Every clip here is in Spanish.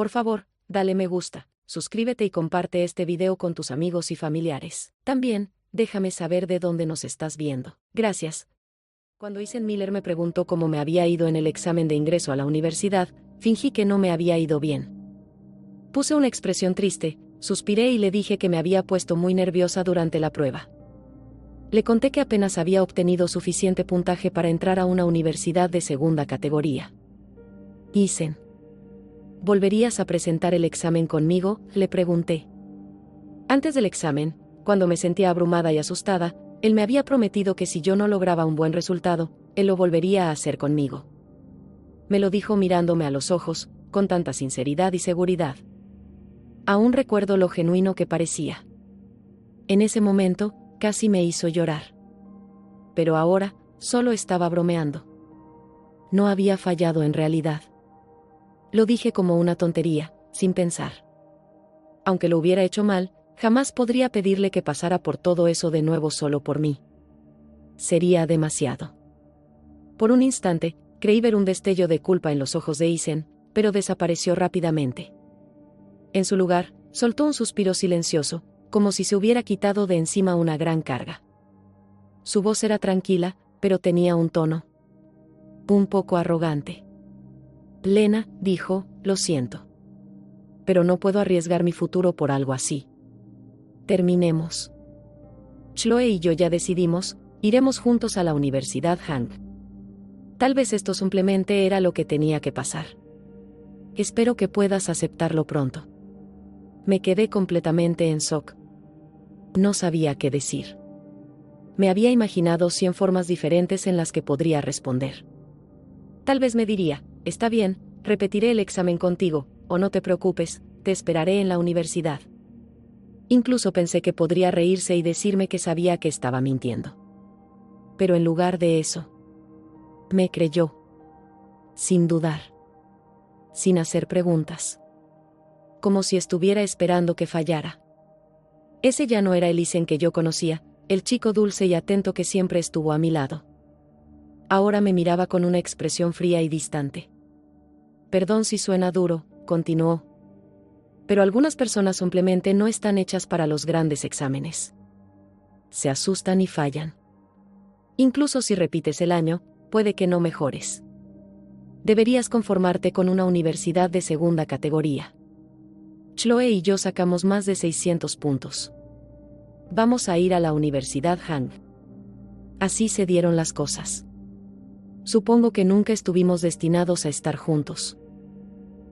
Por favor, dale me gusta, suscríbete y comparte este video con tus amigos y familiares. También, déjame saber de dónde nos estás viendo. Gracias. Cuando Eisenmiller me preguntó cómo me había ido en el examen de ingreso a la universidad, fingí que no me había ido bien. Puse una expresión triste, suspiré y le dije que me había puesto muy nerviosa durante la prueba. Le conté que apenas había obtenido suficiente puntaje para entrar a una universidad de segunda categoría. Eisen, ¿volverías a presentar el examen conmigo?, le pregunté. Antes del examen, cuando me sentía abrumada y asustada, él me había prometido que si yo no lograba un buen resultado, él lo volvería a hacer conmigo. Me lo dijo mirándome a los ojos, con tanta sinceridad y seguridad. Aún recuerdo lo genuino que parecía. En ese momento, casi me hizo llorar. Pero ahora, solo estaba bromeando. No había fallado en realidad. Lo dije como una tontería, sin pensar. Aunque lo hubiera hecho mal, jamás podría pedirle que pasara por todo eso de nuevo solo por mí. Sería demasiado. Por un instante, creí ver un destello de culpa en los ojos de Eisen, pero desapareció rápidamente. En su lugar, soltó un suspiro silencioso, como si se hubiera quitado de encima una gran carga. Su voz era tranquila, pero tenía un tono un poco arrogante. Lena, dijo, lo siento. Pero no puedo arriesgar mi futuro por algo así. Terminemos. Chloe y yo ya decidimos, iremos juntos a la Universidad Hank. Tal vez esto simplemente era lo que tenía que pasar. Espero que puedas aceptarlo pronto. Me quedé completamente en shock. No sabía qué decir. Me había imaginado 100 formas diferentes en las que podría responder. Tal vez me diría, está bien, repetiré el examen contigo, o no te preocupes, te esperaré en la universidad. Incluso pensé que podría reírse y decirme que sabía que estaba mintiendo. Pero en lugar de eso, me creyó. Sin dudar. Sin hacer preguntas. Como si estuviera esperando que fallara. Ese ya no era el Eisen que yo conocía, el chico dulce y atento que siempre estuvo a mi lado. Ahora me miraba con una expresión fría y distante. Perdón si suena duro, continuó. Pero algunas personas simplemente no están hechas para los grandes exámenes. Se asustan y fallan. Incluso si repites el año, puede que no mejores. Deberías conformarte con una universidad de segunda categoría. Chloe y yo sacamos más de 600 puntos. Vamos a ir a la Universidad Hank. Así se dieron las cosas. Supongo que nunca estuvimos destinados a estar juntos.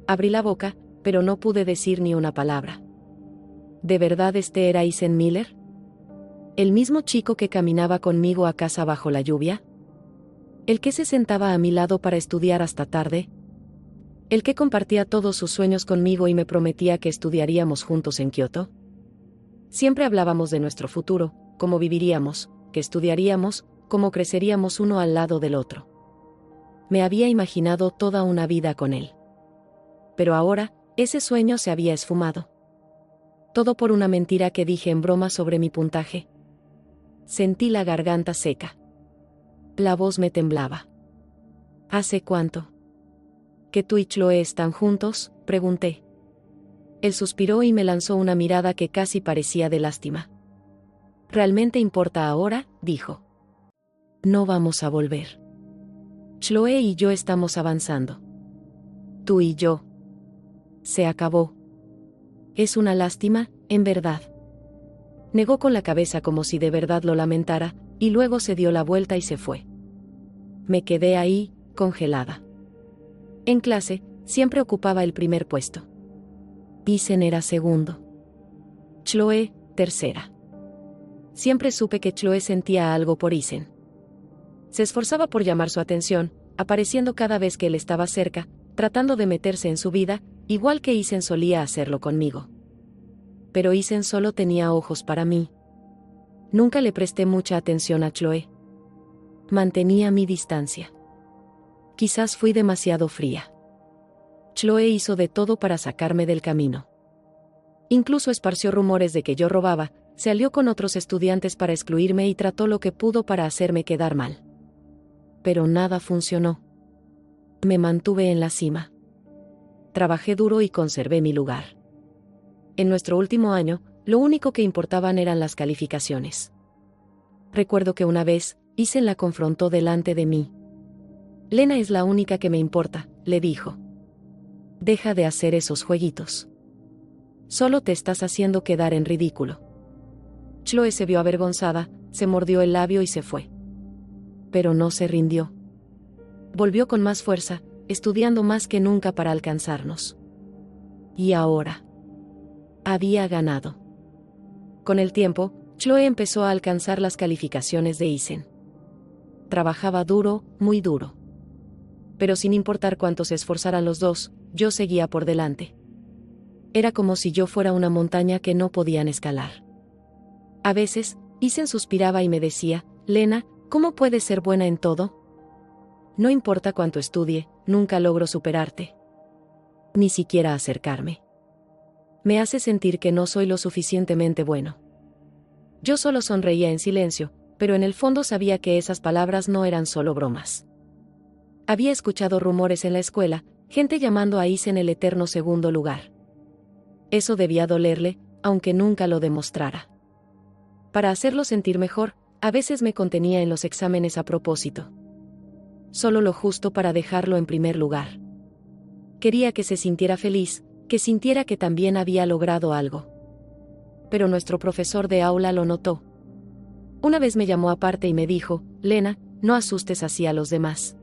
Abrí la boca, pero no pude decir ni una palabra. ¿De verdad este era Eisenmiller? ¿El mismo chico que caminaba conmigo a casa bajo la lluvia? ¿El que se sentaba a mi lado para estudiar hasta tarde? ¿El que compartía todos sus sueños conmigo y me prometía que estudiaríamos juntos en Kioto? Siempre hablábamos de nuestro futuro, cómo viviríamos, qué estudiaríamos, cómo creceríamos uno al lado del otro. Me había imaginado toda una vida con él. Pero ahora, ese sueño se había esfumado. Todo por una mentira que dije en broma sobre mi puntaje. Sentí la garganta seca. La voz me temblaba. ¿Hace cuánto que tú y Chloe están juntos?, pregunté. Él suspiró y me lanzó una mirada que casi parecía de lástima. ¿Realmente importa ahora?, dijo. No vamos a volver. Chloe y yo estamos avanzando. Tú y yo. Se acabó. Es una lástima, en verdad. Negó con la cabeza como si de verdad lo lamentara, y luego se dio la vuelta y se fue. Me quedé ahí, congelada. En clase, siempre ocupaba el primer puesto. Eisen era segundo. Chloe, tercera. Siempre supe que Chloe sentía algo por Eisen. Se esforzaba por llamar su atención, apareciendo cada vez que él estaba cerca, tratando de meterse en su vida, igual que Eisen solía hacerlo conmigo. Pero Eisen solo tenía ojos para mí. Nunca le presté mucha atención a Chloe. Mantenía mi distancia. Quizás fui demasiado fría. Chloe hizo de todo para sacarme del camino. Incluso esparció rumores de que yo robaba, se alió con otros estudiantes para excluirme y trató lo que pudo para hacerme quedar mal. Pero nada funcionó. Me mantuve en la cima. trabajé duro y conservé mi lugar. En nuestro último año, lo único que importaban eran las calificaciones. Recuerdo que una vez, Isen la confrontó delante de mí. Lena es la única que me importa, le dijo. Deja de hacer esos jueguitos. Solo te estás haciendo quedar en ridículo. Chloe se vio avergonzada, se mordió el labio y se fue. Pero no se rindió. Volvió con más fuerza, estudiando más que nunca para alcanzarnos. Y ahora había ganado. Con el tiempo, Chloe empezó a alcanzar las calificaciones de Isen. Trabajaba duro, muy duro. Pero sin importar cuánto se esforzaran los dos, yo seguía por delante. Era como si yo fuera una montaña que no podían escalar. A veces, Isen suspiraba y me decía, Lena, ¿cómo puedes ser buena en todo? No importa cuánto estudie, nunca logro superarte. Ni siquiera acercarme. Me hace sentir que no soy lo suficientemente bueno. Yo solo sonreía en silencio, pero en el fondo sabía que esas palabras no eran solo bromas. Había escuchado rumores en la escuela, gente llamando a Isen el eterno segundo lugar. Eso debía dolerle, aunque nunca lo demostrara. Para hacerlo sentir mejor, a veces me contenía en los exámenes a propósito. Solo lo justo para dejarlo en primer lugar. Quería que se sintiera feliz, que sintiera que también había logrado algo. Pero nuestro profesor de aula lo notó. Una vez me llamó aparte y me dijo, Lena, no asustes así a los demás.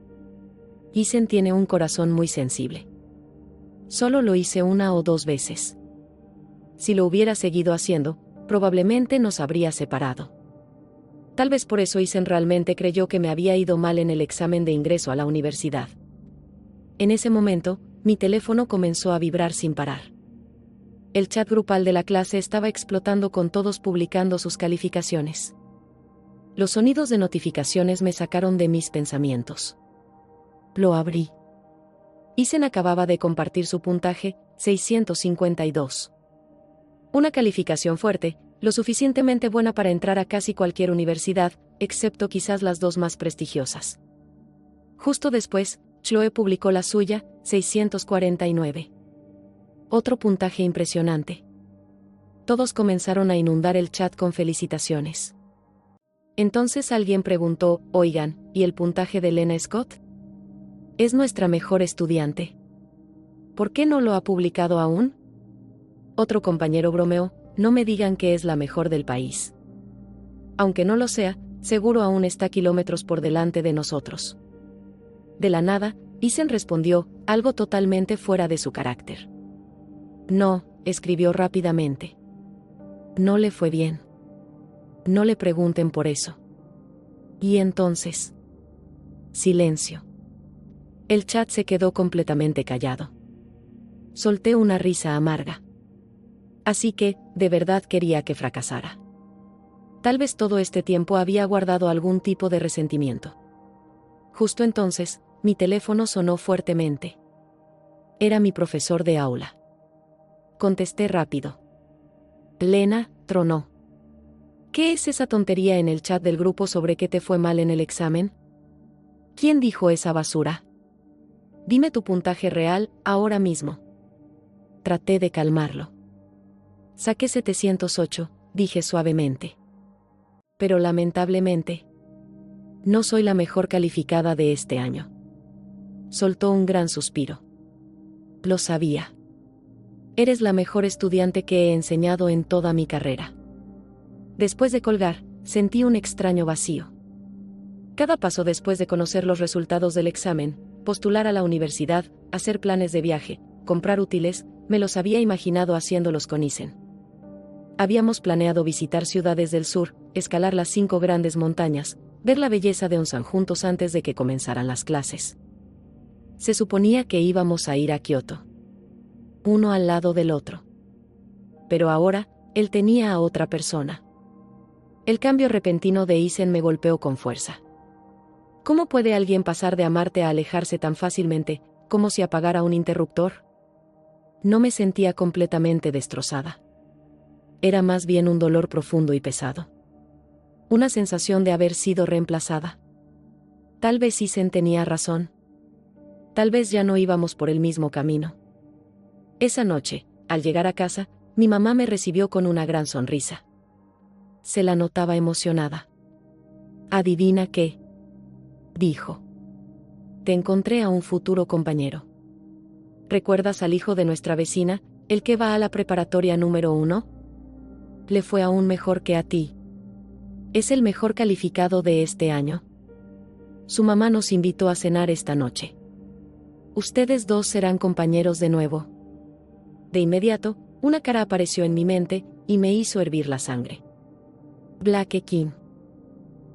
Isen tiene un corazón muy sensible. Solo lo hice 1 o 2 veces. Si lo hubiera seguido haciendo, probablemente nos habría separado. Tal vez por eso Isen realmente creyó que me había ido mal en el examen de ingreso a la universidad. En ese momento, mi teléfono comenzó a vibrar sin parar. El chat grupal de la clase estaba explotando con todos publicando sus calificaciones. Los sonidos de notificaciones me sacaron de mis pensamientos. Lo abrí. Isen acababa de compartir su puntaje, 652. Una calificación fuerte, lo suficientemente buena para entrar a casi cualquier universidad, excepto quizás las 2 más prestigiosas. Justo después, Chloe publicó la suya, 649. Otro puntaje impresionante. Todos comenzaron a inundar el chat con felicitaciones. Entonces alguien preguntó, oigan, ¿y el puntaje de Lena Scott? Es nuestra mejor estudiante. ¿Por qué no lo ha publicado aún? Otro compañero bromeó, no me digan que es la mejor del país. Aunque no lo sea, seguro aún está kilómetros por delante de nosotros. De la nada, Isen respondió, algo totalmente fuera de su carácter. No, escribió rápidamente. No le fue bien. No le pregunten por eso. Y entonces. Silencio. El chat se quedó completamente callado. Solté una risa amarga. Así que, de verdad quería que fracasara. Tal vez todo este tiempo había guardado algún tipo de resentimiento. Justo entonces, mi teléfono sonó fuertemente. Era mi profesor de aula. Contesté rápido. Lena, tronó. ¿Qué es esa tontería en el chat del grupo sobre que te fue mal en el examen? ¿Quién dijo esa basura? Dime tu puntaje real, ahora mismo. Traté de calmarlo. Saqué 708, dije suavemente. Pero lamentablemente, no soy la mejor calificada de este año. Soltó un gran suspiro. Lo sabía. Eres la mejor estudiante que he enseñado en toda mi carrera. Después de colgar, sentí un extraño vacío. Cada paso después de conocer los resultados del examen, postular a la universidad, hacer planes de viaje, comprar útiles, me los había imaginado haciéndolos con Isen. Habíamos planeado visitar ciudades del sur, escalar las 5 grandes montañas, ver la belleza de Onsan juntos antes de que comenzaran las clases. Se suponía que íbamos a ir a Kioto. Uno al lado del otro. Pero ahora, él tenía a otra persona. El cambio repentino de Isen me golpeó con fuerza. ¿Cómo puede alguien pasar de amarte a alejarse tan fácilmente, como si apagara un interruptor? No me sentía completamente destrozada. Era más bien un dolor profundo y pesado. Una sensación de haber sido reemplazada. Tal vez Isen tenía razón. Tal vez ya no íbamos por el mismo camino. Esa noche, al llegar a casa, mi mamá me recibió con una gran sonrisa. Se la notaba emocionada. «¿Adivina qué?», dijo. «Te encontré a un futuro compañero. ¿Recuerdas al hijo de nuestra vecina, el que va a la preparatoria número 1? Le fue aún mejor que a ti. Es el mejor calificado de este año. Su mamá nos invitó a cenar esta noche. Ustedes dos serán compañeros de nuevo». De inmediato, una cara apareció en mi mente, y me hizo hervir la sangre. Blake King.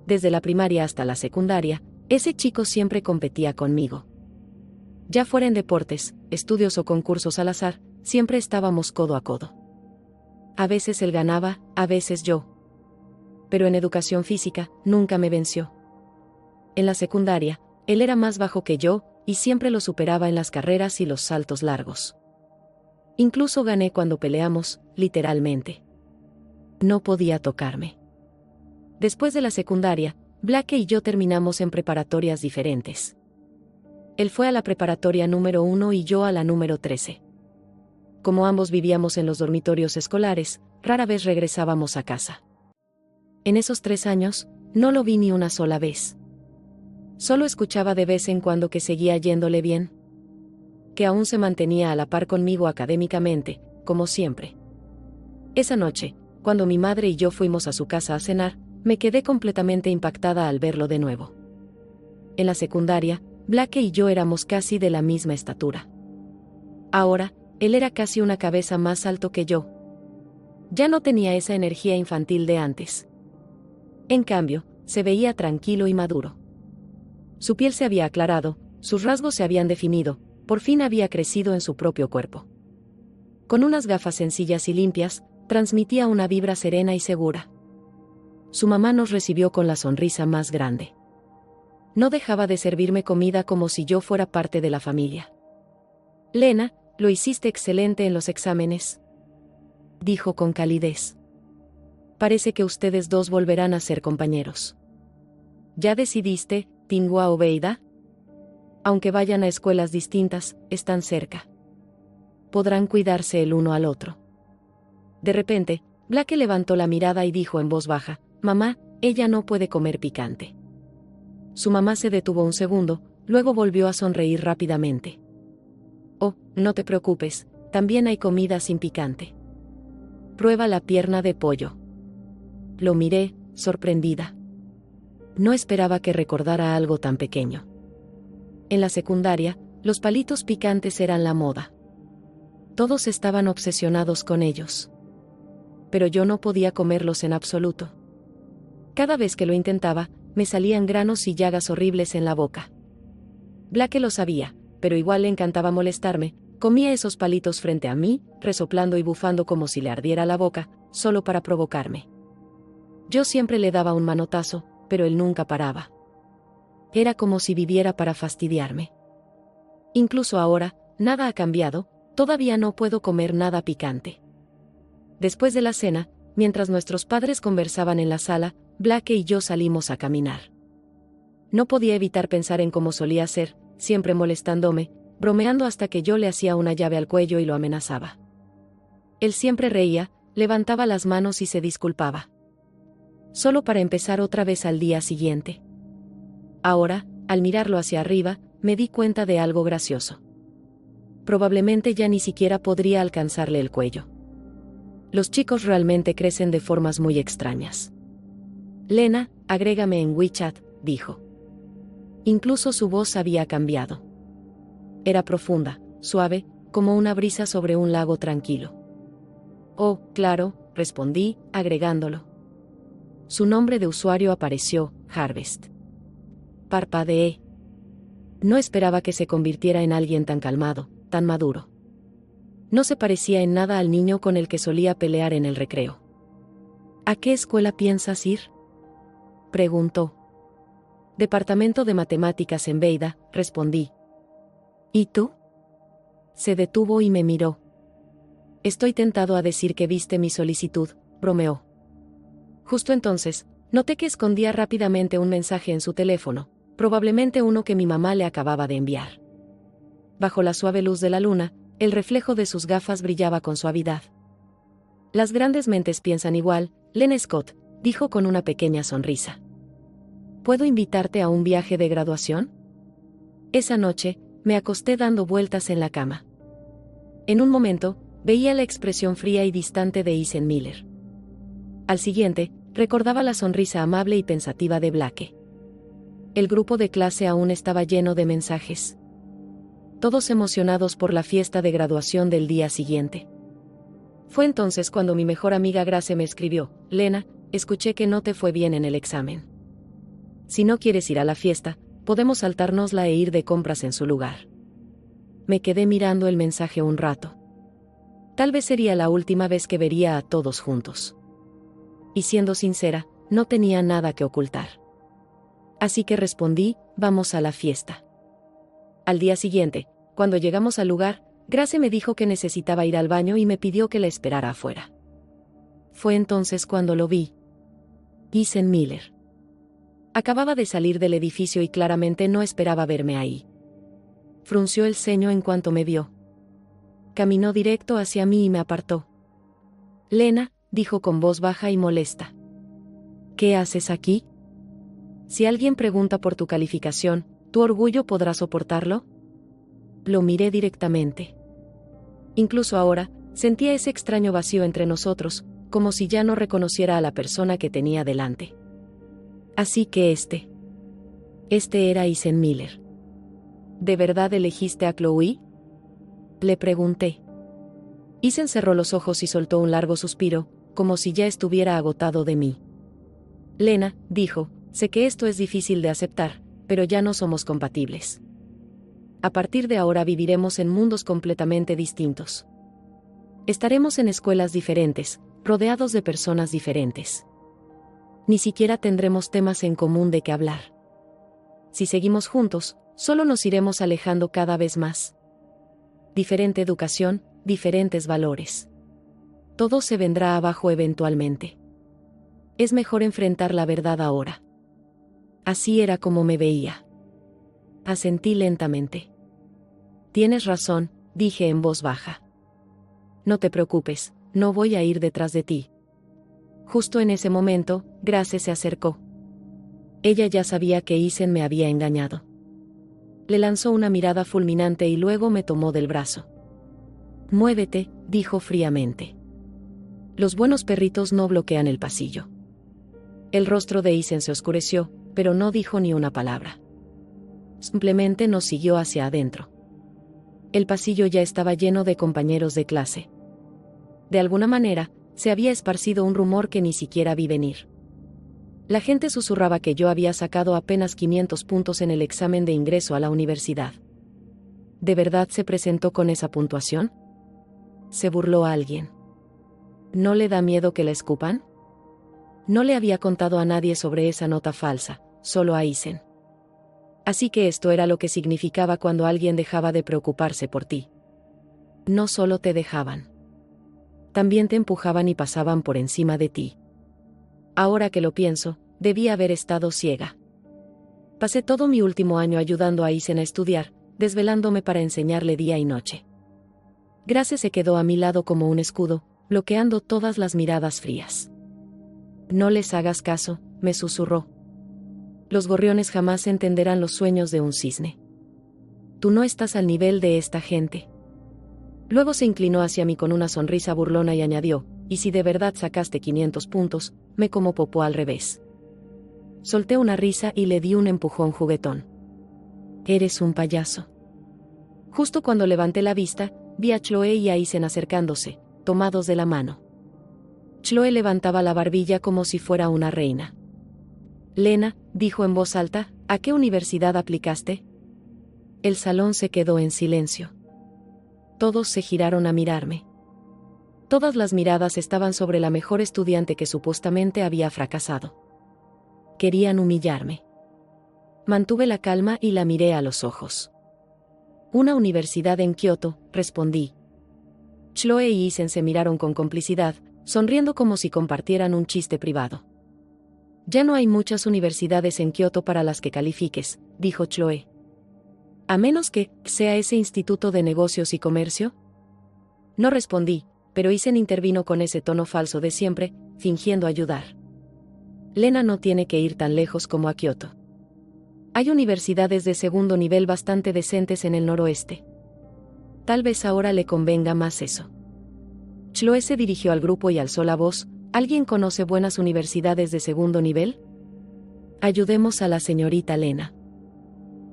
Desde la primaria hasta la secundaria, ese chico siempre competía conmigo. Ya fuera en deportes, estudios o concursos al azar, siempre estábamos codo a codo. A veces él ganaba, a veces yo. Pero en educación física, nunca me venció. En la secundaria, él era más bajo que yo, y siempre lo superaba en las carreras y los saltos largos. Incluso gané cuando peleamos, literalmente. No podía tocarme. Después de la secundaria, Blake y yo terminamos en preparatorias diferentes. Él fue a la preparatoria número 1 y yo a la número 13. Como ambos vivíamos en los dormitorios escolares, rara vez regresábamos a casa. En esos 3 años, no lo vi ni una sola vez. Solo escuchaba de vez en cuando que seguía yéndole bien. Que aún se mantenía a la par conmigo académicamente, como siempre. Esa noche, cuando mi madre y yo fuimos a su casa a cenar, me quedé completamente impactada al verlo de nuevo. En la secundaria, Blake y yo éramos casi de la misma estatura. Ahora, él era casi una cabeza más alto que yo. Ya no tenía esa energía infantil de antes. En cambio, se veía tranquilo y maduro. Su piel se había aclarado, sus rasgos se habían definido, por fin había crecido en su propio cuerpo. Con unas gafas sencillas y limpias, transmitía una vibra serena y segura. Su mamá nos recibió con la sonrisa más grande. No dejaba de servirme comida como si yo fuera parte de la familia. «Lena, lo hiciste excelente en los exámenes», dijo con calidez. «Parece que ustedes dos volverán a ser compañeros. ¿Ya decidiste, Tingua o Beida? Aunque vayan a escuelas distintas, están cerca. Podrán cuidarse el uno al otro». De repente, Blake levantó la mirada y dijo en voz baja: «Mamá, ella no puede comer picante». Su mamá se detuvo un segundo, luego volvió a sonreír rápidamente. «Oh, no te preocupes, también hay comida sin picante. Prueba la pierna de pollo». Lo miré, sorprendida. No esperaba que recordara algo tan pequeño. En la secundaria, los palitos picantes eran la moda. Todos estaban obsesionados con ellos. Pero yo no podía comerlos en absoluto. Cada vez que lo intentaba, me salían granos y llagas horribles en la boca. Blake lo sabía, pero igual le encantaba molestarme. Comía esos palitos frente a mí, resoplando y bufando como si le ardiera la boca, solo para provocarme. Yo siempre le daba un manotazo, pero él nunca paraba. Era como si viviera para fastidiarme. Incluso ahora, nada ha cambiado, todavía no puedo comer nada picante. Después de la cena, mientras nuestros padres conversaban en la sala, Blake y yo salimos a caminar. No podía evitar pensar en cómo solía ser, siempre molestándome, bromeando hasta que yo le hacía una llave al cuello y lo amenazaba. Él siempre reía, levantaba las manos y se disculpaba. Solo para empezar otra vez al día siguiente. Ahora, al mirarlo hacia arriba, me di cuenta de algo gracioso. Probablemente ya ni siquiera podría alcanzarle el cuello. Los chicos realmente crecen de formas muy extrañas. «Lena, agrégame en WeChat», dijo. Incluso su voz había cambiado. Era profunda, suave, como una brisa sobre un lago tranquilo. «Oh, claro», respondí, agregándolo. Su nombre de usuario apareció, Harvest. Parpadeé. No esperaba que se convirtiera en alguien tan calmado, tan maduro. No se parecía en nada al niño con el que solía pelear en el recreo. «¿A qué escuela piensas ir?», preguntó. «Departamento de Matemáticas en Beida», respondí. «¿Y tú?». Se detuvo y me miró. «Estoy tentado a decir que viste mi solicitud», bromeó. Justo entonces, noté que escondía rápidamente un mensaje en su teléfono, probablemente uno que mi mamá le acababa de enviar. Bajo la suave luz de la luna, El reflejo de sus gafas brillaba con suavidad. Las grandes mentes piensan igual, Len Scott, dijo con una pequeña sonrisa. ¿Puedo invitarte a un viaje de graduación? Esa noche, me acosté dando vueltas en la cama. En un momento, veía la expresión fría y distante de Ethan Miller. Al siguiente, recordaba la sonrisa amable y pensativa de Blake. El grupo de clase aún estaba lleno de mensajes. Todos emocionados por la fiesta de graduación del día siguiente. Fue entonces cuando mi mejor amiga Grace me escribió: Lena, escuché que no te fue bien en el examen. Si no quieres ir a la fiesta, podemos saltárnosla e ir de compras en su lugar. Me quedé mirando el mensaje un rato. Tal vez sería la última vez que vería a todos juntos. Y siendo sincera, no tenía nada que ocultar. Así que respondí: vamos a la fiesta. Al día siguiente, cuando llegamos al lugar, Grace me dijo que necesitaba ir al baño y me pidió que la esperara afuera. Fue entonces cuando lo vi. Ethan Miller. Acababa de salir del edificio y claramente no esperaba verme ahí. Frunció el ceño en cuanto me vio. Caminó directo hacia mí y me apartó. Lena, dijo con voz baja y molesta. ¿Qué haces aquí? Si alguien pregunta por tu calificación, ¿tu orgullo podrá soportarlo? Lo miré directamente. Incluso ahora, sentía ese extraño vacío entre nosotros, como si ya no reconociera a la persona que tenía delante. Así que este era Ethan Miller. ¿De verdad elegiste a Chloe? Le pregunté. Ethan cerró los ojos y soltó un largo suspiro, como si ya estuviera agotado de mí. Lena, dijo, sé que esto es difícil de aceptar, pero ya no somos compatibles. A partir de ahora viviremos en mundos completamente distintos. Estaremos en escuelas diferentes, rodeados de personas diferentes. Ni siquiera tendremos temas en común de qué hablar. Si seguimos juntos, solo nos iremos alejando cada vez más. Diferente educación, diferentes valores. Todo se vendrá abajo eventualmente. Es mejor enfrentar la verdad ahora. Así era como me veía. Asentí lentamente. Tienes razón, dije en voz baja. No te preocupes, no voy a ir detrás de ti. Justo en ese momento, Grace se acercó. Ella ya sabía que Ethan me había engañado. Le lanzó una mirada fulminante y luego me tomó del brazo. Muévete, dijo fríamente. Los buenos perritos no bloquean el pasillo. El rostro de Ethan se oscureció, pero no dijo ni una palabra. Simplemente nos siguió hacia adentro. El pasillo ya estaba lleno de compañeros de clase. De alguna manera, se había esparcido un rumor que ni siquiera vi venir. La gente susurraba que yo había sacado apenas 500 puntos en el examen de ingreso a la universidad. ¿De verdad se presentó con esa puntuación? Se burló a alguien. ¿No le da miedo que la escupan? No le había contado a nadie sobre esa nota falsa, solo a Ethan. Así que esto era lo que significaba cuando alguien dejaba de preocuparse por ti. No solo te dejaban. También te empujaban y pasaban por encima de ti. Ahora que lo pienso, debí haber estado ciega. Pasé todo mi último año ayudando a Ethan a estudiar, desvelándome para enseñarle día y noche. Grace se quedó a mi lado como un escudo, bloqueando todas las miradas frías. No les hagas caso, me susurró. Los gorriones jamás entenderán los sueños de un cisne. Tú no estás al nivel de esta gente. Luego se inclinó hacia mí con una sonrisa burlona y añadió, y si de verdad sacaste 500 puntos, me como popó al revés. Solté una risa y le di un empujón juguetón. Eres un payaso. Justo cuando levanté la vista, vi a Chloe y a Ethan acercándose, tomados de la mano. Chloe levantaba la barbilla como si fuera una reina. Lena, dijo en voz alta, ¿a qué universidad aplicaste? El salón se quedó en silencio. Todos se giraron a mirarme. Todas las miradas estaban sobre la mejor estudiante que supuestamente había fracasado. Querían humillarme. Mantuve la calma y la miré a los ojos. Una universidad en Kioto, respondí. Chloe y Ethan se miraron con complicidad, sonriendo como si compartieran un chiste privado. Ya no hay muchas universidades en Kioto para las que califiques, dijo Chloe. A menos que sea ese instituto de negocios y comercio. No respondí, pero Isen intervino con ese tono falso de siempre, fingiendo ayudar. Lena no tiene que ir tan lejos como a Kioto. Hay universidades de segundo nivel bastante decentes en el noroeste. Tal vez ahora le convenga más eso. Chloe se dirigió al grupo y alzó la voz. ¿Alguien conoce buenas universidades de segundo nivel? Ayudemos a la señorita Lena.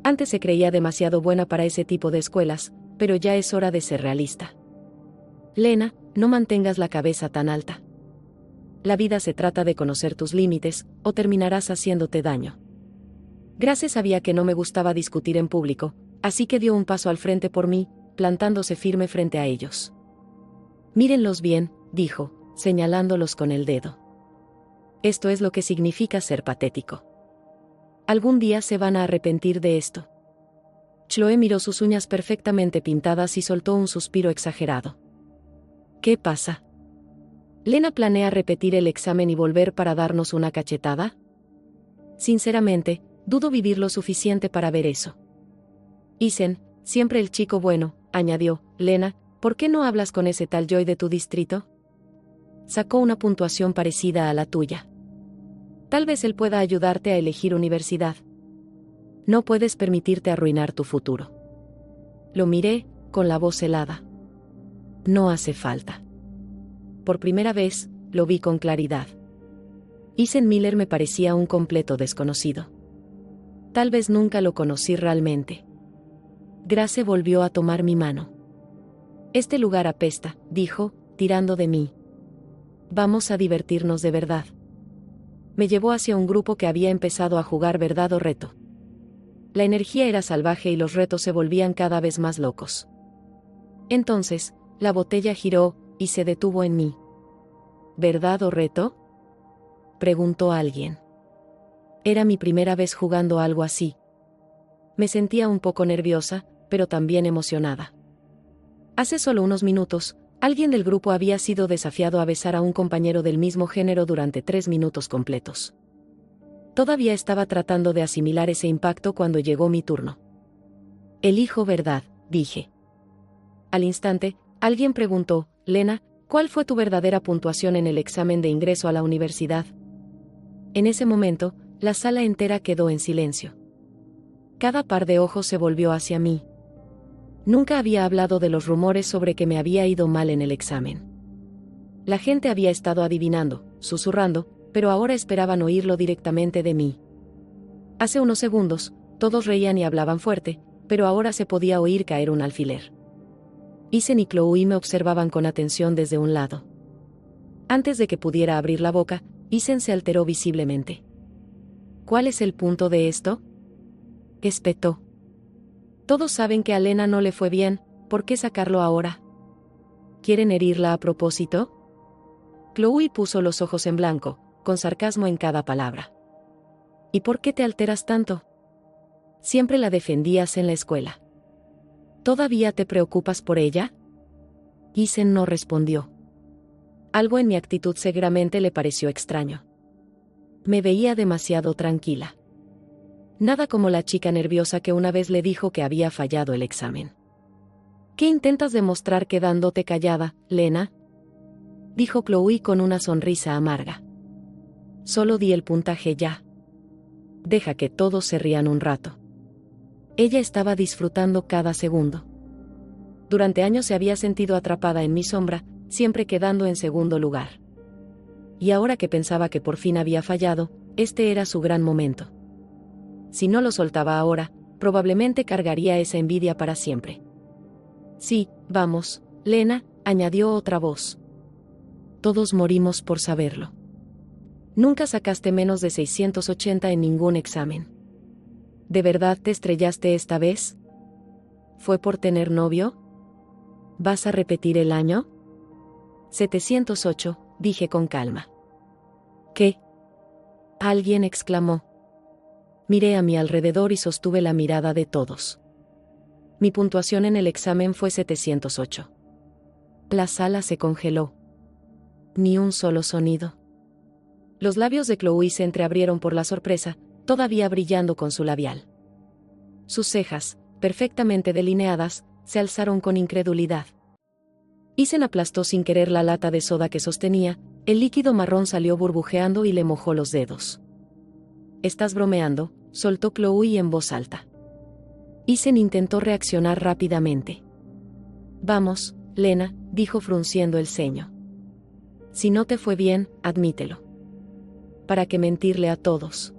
Antes se creía demasiado buena para ese tipo de escuelas, pero ya es hora de ser realista. Lena, no mantengas la cabeza tan alta. La vida se trata de conocer tus límites, o terminarás haciéndote daño. Grace sabía que no me gustaba discutir en público, así que dio un paso al frente por mí, plantándose firme frente a ellos. Mírenlos bien, dijo, señalándolos con el dedo. Esto es lo que significa ser patético. Algún día se van a arrepentir de esto. Chloe miró sus uñas perfectamente pintadas y soltó un suspiro exagerado. ¿Qué pasa? ¿Lena planea repetir el examen y volver para darnos una cachetada? Sinceramente, dudo vivir lo suficiente para ver eso. Isen, siempre el chico bueno, añadió. Lena, ¿por qué no hablas con ese tal Joy de tu distrito? Sacó una puntuación parecida a la tuya. Tal vez él pueda ayudarte a elegir universidad. No puedes permitirte arruinar tu futuro. Lo miré, con la voz helada. No hace falta. Por primera vez, lo vi con claridad. Isen Miller me parecía un completo desconocido. Tal vez nunca lo conocí realmente. Grace volvió a tomar mi mano. Este lugar apesta, dijo, tirando de mí. Vamos a divertirnos de verdad. Me llevó hacia un grupo que había empezado a jugar verdad o reto. La energía era salvaje y los retos se volvían cada vez más locos. Entonces, la botella giró, y se detuvo en mí. ¿Verdad o reto? Preguntó alguien. Era mi primera vez jugando algo así. Me sentía un poco nerviosa, pero también emocionada. Hace solo unos minutos, alguien del grupo había sido desafiado a besar a un compañero del mismo género durante 3 minutos completos. Todavía estaba tratando de asimilar ese impacto cuando llegó mi turno. Elijo verdad, dije. Al instante, alguien preguntó, Lena, ¿cuál fue tu verdadera puntuación en el examen de ingreso a la universidad? En ese momento, la sala entera quedó en silencio. Cada par de ojos se volvió hacia mí. Nunca había hablado de los rumores sobre que me había ido mal en el examen. La gente había estado adivinando, susurrando, pero ahora esperaban oírlo directamente de mí. Hace unos segundos, todos reían y hablaban fuerte, pero ahora se podía oír caer un alfiler. Isen y Chloe me observaban con atención desde un lado. Antes de que pudiera abrir la boca, Isen se alteró visiblemente. ¿Cuál es el punto de esto? Espetó. Todos saben que a Lena no le fue bien, ¿por qué sacarlo ahora? ¿Quieren herirla a propósito? Chloe puso los ojos en blanco, con sarcasmo en cada palabra. ¿Y por qué te alteras tanto? Siempre la defendías en la escuela. ¿Todavía te preocupas por ella? Isen no respondió. Algo en mi actitud seguramente le pareció extraño. Me veía demasiado tranquila. Nada como la chica nerviosa que una vez le dijo que había fallado el examen. ¿Qué intentas demostrar quedándote callada, Lena? Dijo Chloe con una sonrisa amarga. Solo di el puntaje ya. Deja que todos se rían un rato. Ella estaba disfrutando cada segundo. Durante años se había sentido atrapada en mi sombra, siempre quedando en segundo lugar. Y ahora que pensaba que por fin había fallado, este era su gran momento. Si no lo soltaba ahora, probablemente cargaría esa envidia para siempre. Sí, vamos, Lena, añadió otra voz. Todos morimos por saberlo. Nunca sacaste menos de 680 en ningún examen. ¿De verdad te estrellaste esta vez? ¿Fue por tener novio? ¿Vas a repetir el año? 708, dije con calma. ¿Qué? Alguien exclamó. Miré a mi alrededor y sostuve la mirada de todos. Mi puntuación en el examen fue 708. La sala se congeló. Ni un solo sonido. Los labios de Chloe se entreabrieron por la sorpresa, todavía brillando con su labial. Sus cejas, perfectamente delineadas, se alzaron con incredulidad. Isen aplastó sin querer la lata de soda que sostenía, el líquido marrón salió burbujeando y le mojó los dedos. «¿Estás bromeando?», soltó Chloe en voz alta. Isen intentó reaccionar rápidamente. «Vamos, Lena», dijo frunciendo el ceño. «Si no te fue bien, admítelo. ¿Para qué mentirle a todos?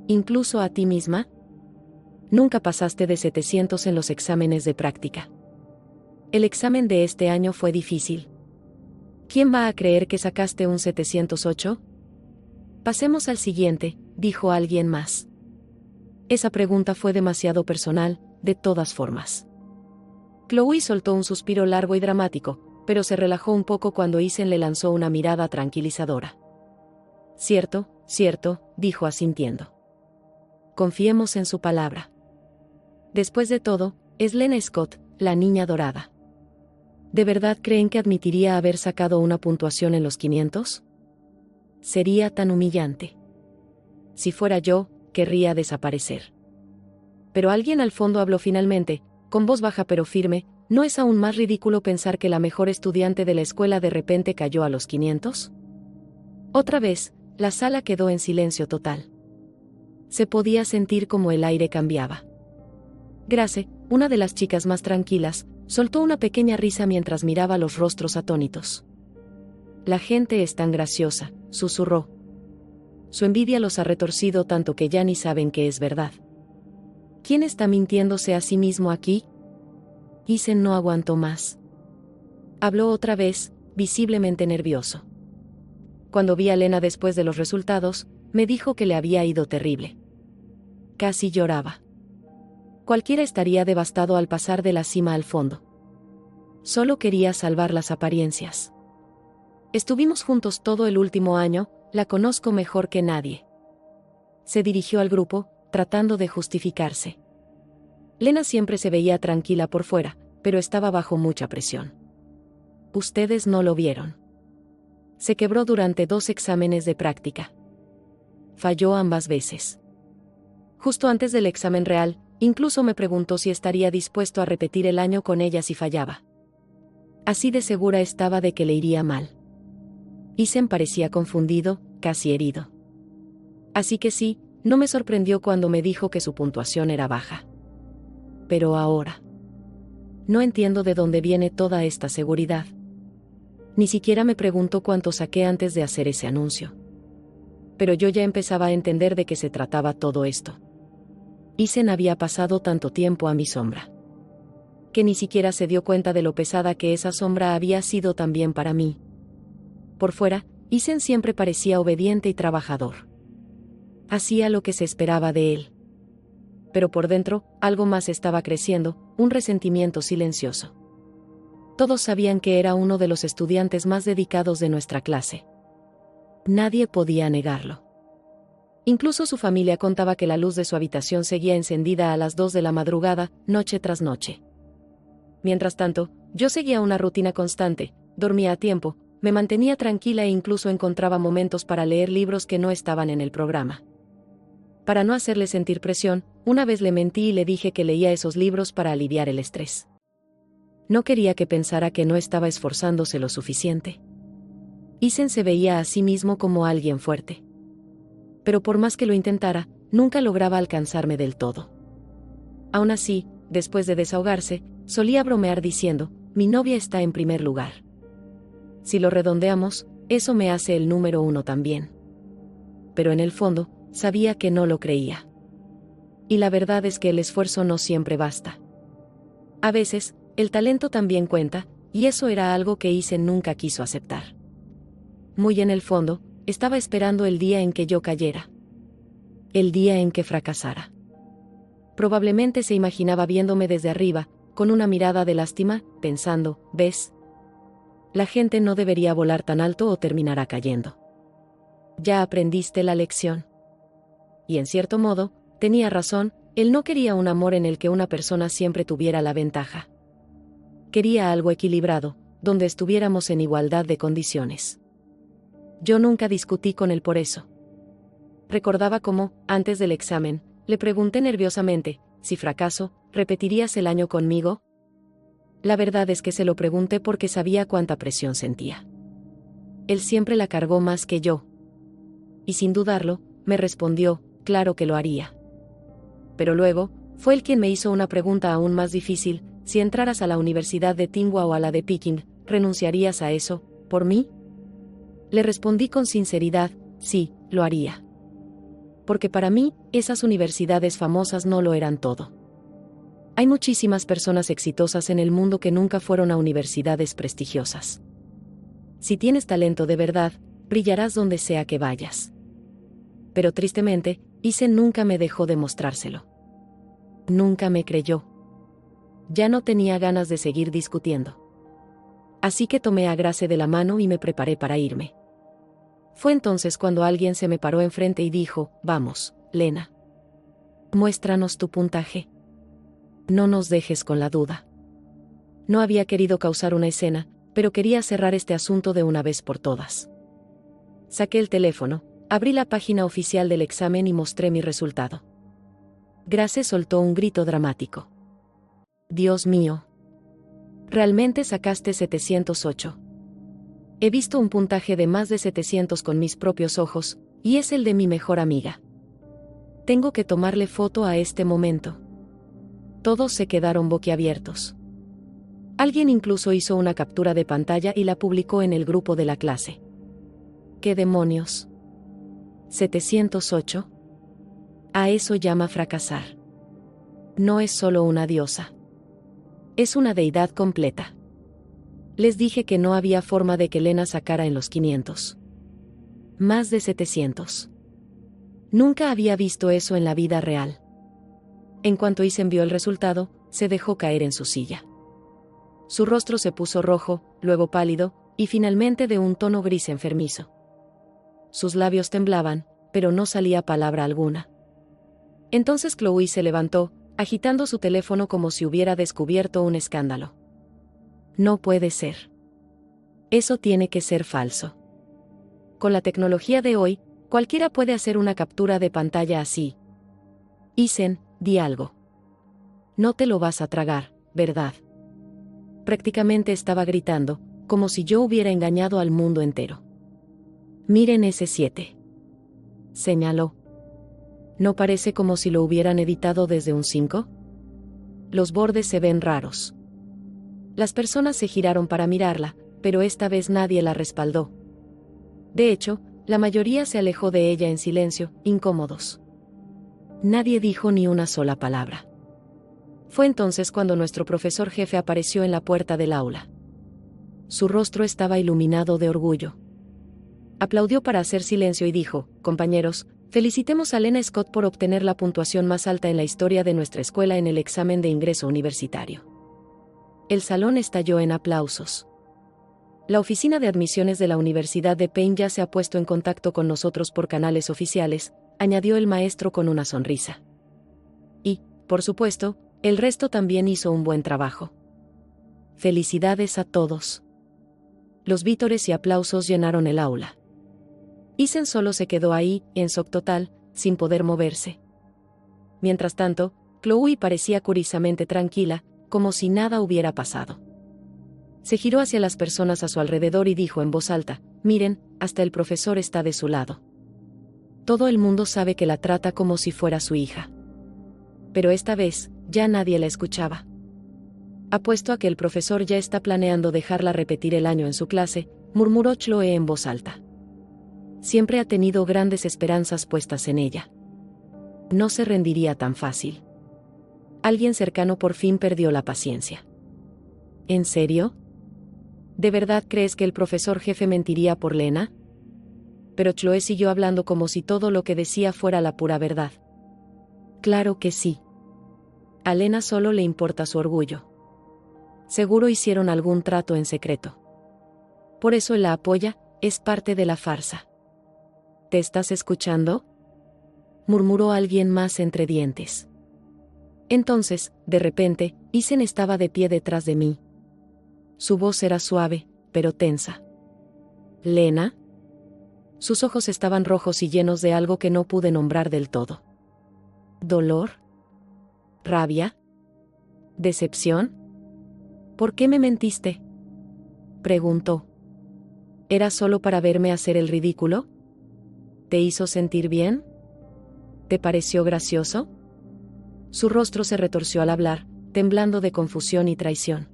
¿Incluso a ti misma? Nunca pasaste de 700 en los exámenes de práctica. El examen de este año fue difícil. ¿Quién va a creer que sacaste un 708? Pasemos al siguiente», dijo alguien más. Esa pregunta fue demasiado personal, de todas formas. Chloe soltó un suspiro largo y dramático, pero se relajó un poco cuando Isen le lanzó una mirada tranquilizadora. «Cierto, cierto», dijo asintiendo. «Confiemos en su palabra. Después de todo, es Lena Scott, la niña dorada. ¿De verdad creen que admitiría haber sacado una puntuación en los 500? Sería tan humillante. Si fuera yo, querría desaparecer». Pero alguien al fondo habló finalmente, con voz baja pero firme. ¿No es aún más ridículo pensar que la mejor estudiante de la escuela de repente cayó a los 500? Otra vez, la sala quedó en silencio total. Se podía sentir como el aire cambiaba. Grace, una de las chicas más tranquilas, soltó una pequeña risa mientras miraba los rostros atónitos. «La gente es tan graciosa», susurró. «Su envidia los ha retorcido tanto que ya ni saben que es verdad. ¿Quién está mintiéndose a sí mismo aquí?». Isen no aguantó más. Habló otra vez, visiblemente nervioso. «Cuando vi a Lena después de los resultados, me dijo que le había ido terrible. Casi lloraba. Cualquiera estaría devastado al pasar de la cima al fondo. Solo quería salvar las apariencias. Estuvimos juntos todo el último año, la conozco mejor que nadie». Se dirigió al grupo, tratando de justificarse. Lena siempre se veía tranquila por fuera, pero estaba bajo mucha presión. «Ustedes no lo vieron. Se quebró durante 2 exámenes de práctica. Falló ambas veces. Justo antes del examen real, incluso me preguntó si estaría dispuesto a repetir el año con ella si fallaba. Así de segura estaba de que le iría mal». Isen parecía confundido, casi herido. «Así que sí, no me sorprendió cuando me dijo que su puntuación era baja. Pero ahora no entiendo de dónde viene toda esta seguridad. Ni siquiera me preguntó cuánto saqué antes de hacer ese anuncio. Pero yo ya empezaba a entender de qué se trataba todo esto. Isen había pasado tanto tiempo a mi sombra, que ni siquiera se dio cuenta de lo pesada que esa sombra había sido también para mí. Por fuera, Isen siempre parecía obediente y trabajador. Hacía lo que se esperaba de él. Pero por dentro, algo más estaba creciendo, un resentimiento silencioso. Todos sabían que era uno de los estudiantes más dedicados de nuestra clase. Nadie podía negarlo. Incluso su familia contaba que la luz de su habitación seguía encendida a las 2 de la madrugada, noche tras noche. Mientras tanto, yo seguía una rutina constante, dormía a tiempo, me mantenía tranquila e incluso encontraba momentos para leer libros que no estaban en el programa. Para no hacerle sentir presión, una vez le mentí y le dije que leía esos libros para aliviar el estrés. No quería que pensara que no estaba esforzándose lo suficiente. Isen se veía a sí mismo como alguien fuerte. Pero por más que lo intentara, nunca lograba alcanzarme del todo. Aún así, después de desahogarse, solía bromear diciendo: «Mi novia está en primer lugar. Si lo redondeamos, eso me hace el número 1 también». Pero en el fondo, sabía que no lo creía. Y la verdad es que el esfuerzo no siempre basta. A veces, el talento también cuenta, y eso era algo que Isen nunca quiso aceptar. Muy en el fondo, estaba esperando el día en que yo cayera. El día en que fracasara. Probablemente se imaginaba viéndome desde arriba, con una mirada de lástima, pensando: «¿Ves? La gente no debería volar tan alto o terminará cayendo. Ya aprendiste la lección». Y en cierto modo, tenía razón, él no quería un amor en el que una persona siempre tuviera la ventaja. Quería algo equilibrado, donde estuviéramos en igualdad de condiciones. Yo nunca discutí con él por eso. Recordaba cómo, antes del examen, le pregunté nerviosamente: «Si fracaso, ¿repetirías el año conmigo?». La verdad es que se lo pregunté porque sabía cuánta presión sentía. Él siempre la cargó más que yo. Y sin dudarlo, me respondió, claro que lo haría. Pero luego, fue él quien me hizo una pregunta aún más difícil: si entraras a la Universidad de Tsinghua o a la de Pekín, ¿renunciarías a eso, por mí? Le respondí con sinceridad, sí, lo haría. Porque para mí, esas universidades famosas no lo eran todo. Hay muchísimas personas exitosas en el mundo que nunca fueron a universidades prestigiosas. Si tienes talento de verdad, brillarás donde sea que vayas. Pero tristemente, Isen nunca me dejó demostrárselo. Nunca me creyó. Ya no tenía ganas de seguir discutiendo. Así que tomé a Grace de la mano y me preparé para irme. Fue entonces cuando alguien se me paró enfrente y dijo, vamos, Lena. Muéstranos tu puntaje. No nos dejes con la duda. No había querido causar una escena, pero quería cerrar este asunto de una vez por todas. Saqué el teléfono, abrí la página oficial del examen y mostré mi resultado. Grace soltó un grito dramático. Dios mío. Realmente sacaste 708. He visto un puntaje de más de 700 con mis propios ojos, y es el de mi mejor amiga. Tengo que tomarle foto a este momento. Todos se quedaron boquiabiertos. Alguien incluso hizo una captura de pantalla y la publicó en el grupo de la clase. ¿Qué demonios? ¿708? A eso llama fracasar. No es solo una diosa. Es una deidad completa. Les dije que no había forma de que Lena sacara en los 500. Más de 700. Nunca había visto eso en la vida real. En cuanto Isen vio el resultado, se dejó caer en su silla. Su rostro se puso rojo, luego pálido, y finalmente de un tono gris enfermizo. Sus labios temblaban, pero no salía palabra alguna. Entonces Chloe se levantó, agitando su teléfono como si hubiera descubierto un escándalo. No puede ser. Eso tiene que ser falso. Con la tecnología de hoy, cualquiera puede hacer una captura de pantalla así. Isen, di algo. No te lo vas a tragar, ¿verdad? Prácticamente estaba gritando, como si yo hubiera engañado al mundo entero. Miren ese 7. Señaló. ¿No parece como si lo hubieran editado desde un 5? Los bordes se ven raros. Las personas se giraron para mirarla, pero esta vez nadie la respaldó. De hecho, la mayoría se alejó de ella en silencio, incómodos. Nadie dijo ni una sola palabra. Fue entonces cuando nuestro profesor jefe apareció en la puerta del aula. Su rostro estaba iluminado de orgullo. Aplaudió para hacer silencio y dijo, compañeros, felicitemos a Lena Scott por obtener la puntuación más alta en la historia de nuestra escuela en el examen de ingreso universitario. El salón estalló en aplausos. La oficina de admisiones de la Universidad de Penn ya se ha puesto en contacto con nosotros por canales oficiales, añadió el maestro con una sonrisa. Y, por supuesto, el resto también hizo un buen trabajo. Felicidades a todos. Los vítores y aplausos llenaron el aula. Isen solo se quedó ahí, en shock total, sin poder moverse. Mientras tanto, Chloe parecía curiosamente tranquila, como si nada hubiera pasado. Se giró hacia las personas a su alrededor y dijo en voz alta, miren, hasta el profesor está de su lado. Todo el mundo sabe que la trata como si fuera su hija. Pero esta vez, ya nadie la escuchaba. Apuesto a que el profesor ya está planeando dejarla repetir el año en su clase, murmuró Chloe en voz alta. Siempre ha tenido grandes esperanzas puestas en ella. No se rendiría tan fácil. Alguien cercano por fin perdió la paciencia. ¿En serio? ¿De verdad crees que el profesor jefe mentiría por Lena? Pero Chloe siguió hablando como si todo lo que decía fuera la pura verdad. Claro que sí. A Lena solo le importa su orgullo. Seguro hicieron algún trato en secreto. Por eso él la apoya, es parte de la farsa. ¿Te estás escuchando?, murmuró alguien más entre dientes. Entonces, de repente, Isen estaba de pie detrás de mí. Su voz era suave, pero tensa. ¿Lena? Sus ojos estaban rojos y llenos de algo que no pude nombrar del todo. ¿Dolor? ¿Rabia? ¿Decepción? ¿Por qué me mentiste?, preguntó. ¿Era solo para verme hacer el ridículo? ¿Te hizo sentir bien? ¿Te pareció gracioso? Su rostro se retorció al hablar, temblando de confusión y traición.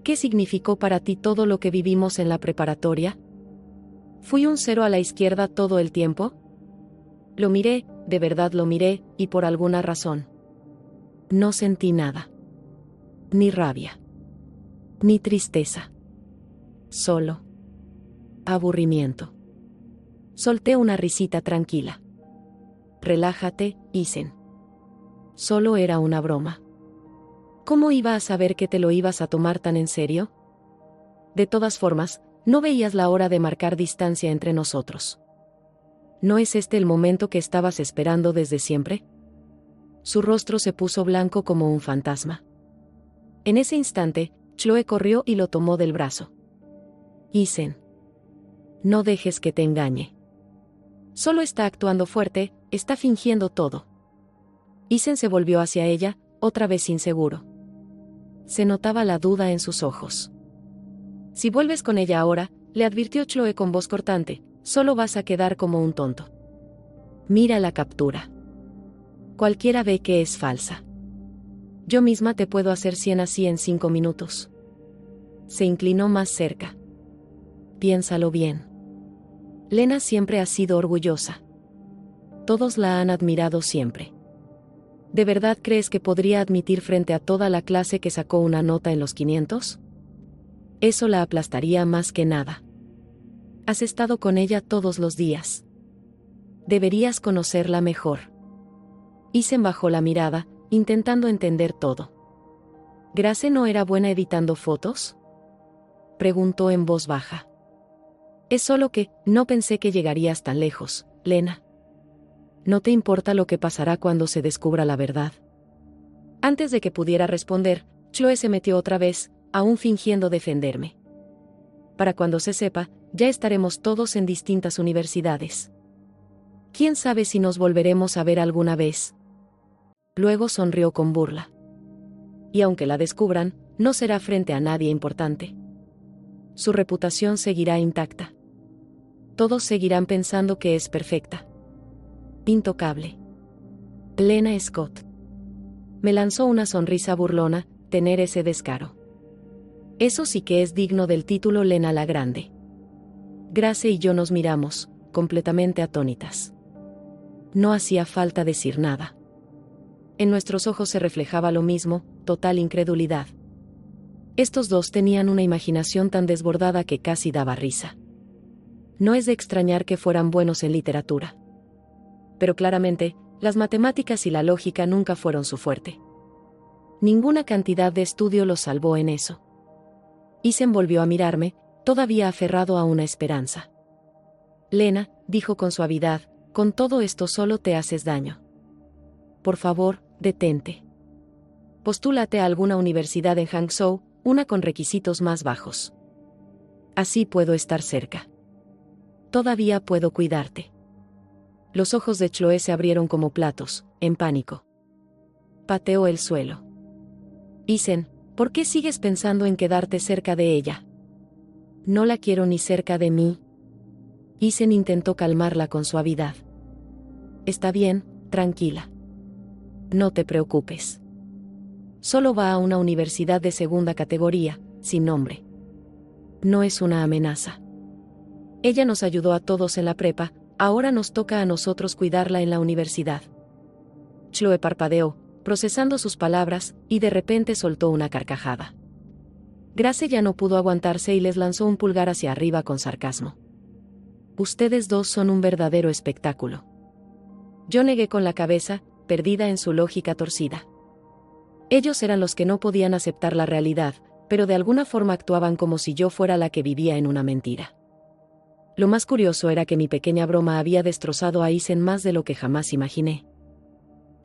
¿Qué significó para ti todo lo que vivimos en la preparatoria? ¿Fui un cero a la izquierda todo el tiempo? Lo miré, de verdad lo miré, y por alguna razón. No sentí nada. Ni rabia. Ni tristeza. Solo aburrimiento. Solté una risita tranquila. Relájate, Isen. Solo era una broma. ¿Cómo iba a saber que te lo ibas a tomar tan en serio? De todas formas, no veías la hora de marcar distancia entre nosotros. ¿No es este el momento que estabas esperando desde siempre? Su rostro se puso blanco como un fantasma. En ese instante, Chloe corrió y lo tomó del brazo. Isen. No dejes que te engañe. Solo está actuando fuerte, está fingiendo todo. Isen se volvió hacia ella, otra vez inseguro. Se notaba la duda en sus ojos. Si vuelves con ella ahora, le advirtió Chloe con voz cortante, solo vas a quedar como un tonto. Mira la captura. Cualquiera ve que es falsa. Yo misma te puedo hacer 100 así en 5 minutos. Se inclinó más cerca. Piénsalo bien. Lena siempre ha sido orgullosa. Todos la han admirado siempre. ¿De verdad crees que podría admitir frente a toda la clase que sacó una nota en los 500? Eso la aplastaría más que nada. Has estado con ella todos los días. Deberías conocerla mejor. Isen bajó la mirada, intentando entender todo. ¿Grace no era buena editando fotos?, preguntó en voz baja. Es solo que, no pensé que llegarías tan lejos, Lena. ¿No te importa lo que pasará cuando se descubra la verdad? Antes de que pudiera responder, Chloe se metió otra vez, aún fingiendo defenderme. Para cuando se sepa, ya estaremos todos en distintas universidades. ¿Quién sabe si nos volveremos a ver alguna vez? Luego sonrió con burla. Y aunque la descubran, no será frente a nadie importante. Su reputación seguirá intacta. Todos seguirán pensando que es perfecta. Intocable. Lena Scott. Me lanzó una sonrisa burlona, tener ese descaro. Eso sí que es digno del título Lena la Grande. Grace y yo nos miramos, completamente atónitas. No hacía falta decir nada. En nuestros ojos se reflejaba lo mismo, total incredulidad. Estos dos tenían una imaginación tan desbordada que casi daba risa. No es de extrañar que fueran buenos en literatura. Pero claramente, las matemáticas y la lógica nunca fueron su fuerte. Ninguna cantidad de estudio los salvó en eso. Isen volvió a mirarme, todavía aferrado a una esperanza. Lena, dijo con suavidad, con todo esto solo te haces daño. Por favor, detente. Postúlate a alguna universidad en Hangzhou, una con requisitos más bajos. Así puedo estar cerca. Todavía puedo cuidarte. Los ojos de Chloe se abrieron como platos, en pánico. Pateó el suelo. Isen, ¿por qué sigues pensando en quedarte cerca de ella? No la quiero ni cerca de mí. Isen intentó calmarla con suavidad. Está bien, tranquila. No te preocupes. Solo va a una universidad de segunda categoría, sin nombre. No es una amenaza. Ella nos ayudó a todos en la prepa, ahora nos toca a nosotros cuidarla en la universidad. Chloe parpadeó, procesando sus palabras, y de repente soltó una carcajada. Grace ya no pudo aguantarse y les lanzó un pulgar hacia arriba con sarcasmo. Ustedes dos son un verdadero espectáculo. Yo negué con la cabeza, perdida en su lógica torcida. Ellos eran los que no podían aceptar la realidad, pero de alguna forma actuaban como si yo fuera la que vivía en una mentira. Lo más curioso era que mi pequeña broma había destrozado a Isen más de lo que jamás imaginé.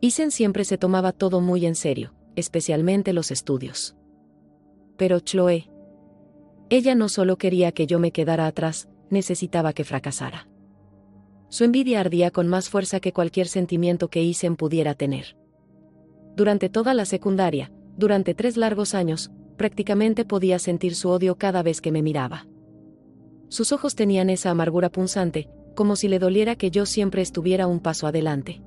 Isen siempre se tomaba todo muy en serio, especialmente los estudios. Pero Chloe. Ella no solo quería que yo me quedara atrás, necesitaba que fracasara. Su envidia ardía con más fuerza que cualquier sentimiento que Isen pudiera tener. Durante toda la secundaria, durante 3 largos años, Prácticamente podía sentir su odio cada vez que me miraba. Sus ojos tenían esa amargura punzante, como si le doliera que yo siempre estuviera un paso adelante.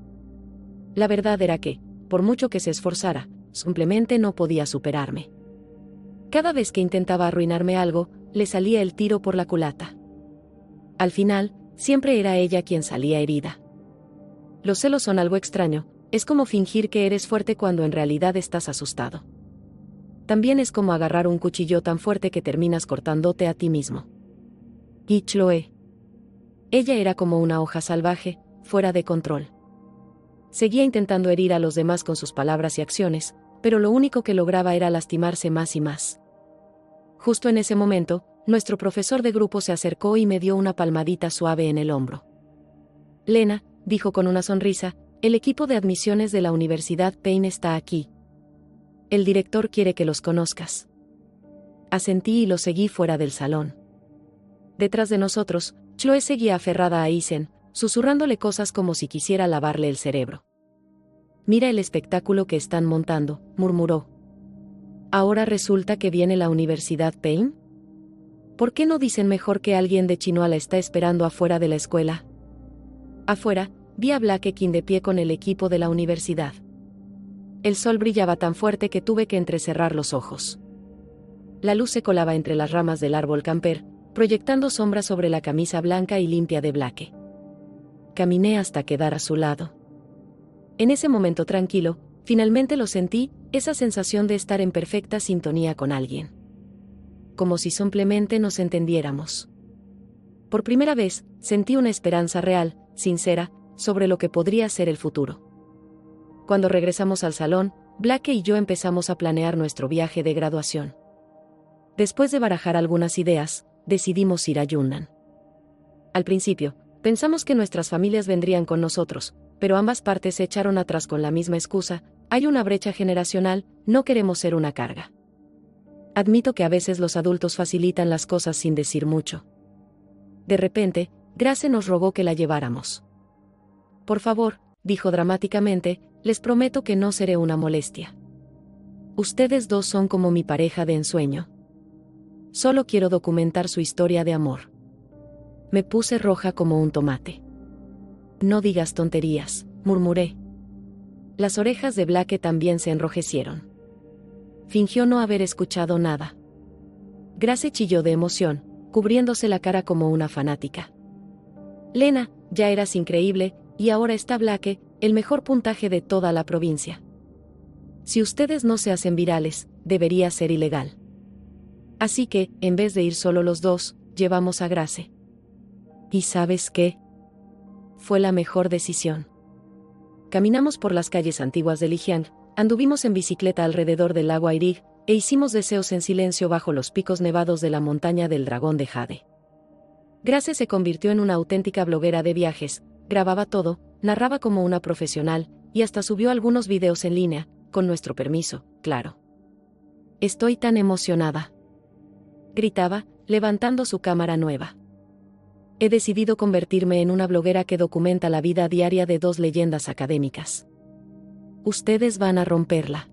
La verdad era que, por mucho que se esforzara, simplemente no podía superarme. Cada vez que intentaba arruinarme algo, le salía el tiro por la culata. Al final, siempre era ella quien salía herida. Los celos son algo extraño, es como fingir que eres fuerte cuando en realidad estás asustado. También es como agarrar un cuchillo tan fuerte que terminas cortándote a ti mismo. Y Chloe. Ella era como una hoja salvaje, fuera de control. Seguía intentando herir a los demás con sus palabras y acciones, pero lo único que lograba era lastimarse más y más. Justo en ese momento, nuestro profesor de grupo se acercó y me dio una palmadita suave en el hombro. Lena, dijo con una sonrisa, el equipo de admisiones de la Universidad Payne está aquí. El director quiere que los conozcas. Asentí y lo seguí fuera del salón. Detrás de nosotros, Chloe seguía aferrada a Isen, susurrándole cosas como si quisiera lavarle el cerebro. Mira el espectáculo que están montando, murmuró. ¿Ahora resulta que viene la Universidad Payne? ¿Por qué no dicen mejor que alguien de Chinoa la está esperando afuera de la escuela? Afuera, vi a Blackekin de pie con el equipo de la universidad. El sol brillaba tan fuerte que tuve que entrecerrar los ojos. La luz se colaba entre las ramas del árbol camper, proyectando sombras sobre la camisa blanca y limpia de Blake. Caminé hasta quedar a su lado. En ese momento tranquilo, finalmente lo sentí, esa sensación de estar en perfecta sintonía con alguien. Como si simplemente nos entendiéramos. Por primera vez, sentí una esperanza real, sincera, sobre lo que podría ser el futuro. Cuando regresamos al salón, Blake y yo empezamos a planear nuestro viaje de graduación. Después de barajar algunas ideas, decidimos ir a Yunnan. Al principio, pensamos que nuestras familias vendrían con nosotros, pero ambas partes se echaron atrás con la misma excusa: hay una brecha generacional, no queremos ser una carga. Admito que a veces los adultos facilitan las cosas sin decir mucho. De repente, Grace nos rogó que la lleváramos. Por favor, dijo dramáticamente, les prometo que no seré una molestia. Ustedes dos son como mi pareja de ensueño. Solo quiero documentar su historia de amor. Me puse roja como un tomate. No digas tonterías, murmuré. Las orejas de Blake también se enrojecieron. Fingió no haber escuchado nada. Grace chilló de emoción, cubriéndose la cara como una fanática. Lena, ya eras increíble, y ahora está Blake, el mejor puntaje de toda la provincia. Si ustedes no se hacen virales, debería ser ilegal. Así que, en vez de ir solo los dos, llevamos a Grace. ¿Y sabes qué? Fue la mejor decisión. Caminamos por las calles antiguas de Lijiang, anduvimos en bicicleta alrededor del lago Airig, e hicimos deseos en silencio bajo los picos nevados de la montaña del dragón de Jade. Grace se convirtió en una auténtica bloguera de viajes, grababa todo, narraba como una profesional, y hasta subió algunos videos en línea, con nuestro permiso, claro. Estoy tan emocionada. Gritaba, levantando su cámara nueva. He decidido convertirme en una bloguera que documenta la vida diaria de dos leyendas académicas. Ustedes van a romperla.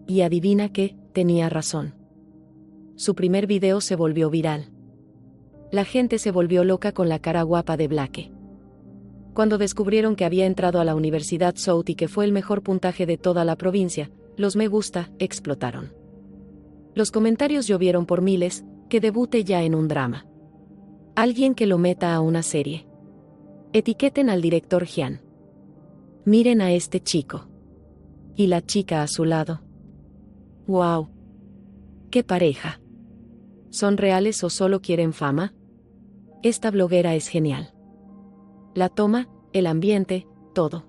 Y adivina qué, tenía razón. Su primer video se volvió viral. La gente se volvió loca con la cara guapa de Blake. Cuando descubrieron que había entrado a la Universidad South y que fue el mejor puntaje de toda la provincia, los me gusta explotaron. Los comentarios llovieron por miles: que debute ya en un drama. Alguien que lo meta a una serie. Etiqueten al director Jian. Miren a este chico. Y la chica a su lado. ¡Wow! ¡Qué pareja! ¿Son reales o solo quieren fama? Esta bloguera es genial. La toma, el ambiente, todo.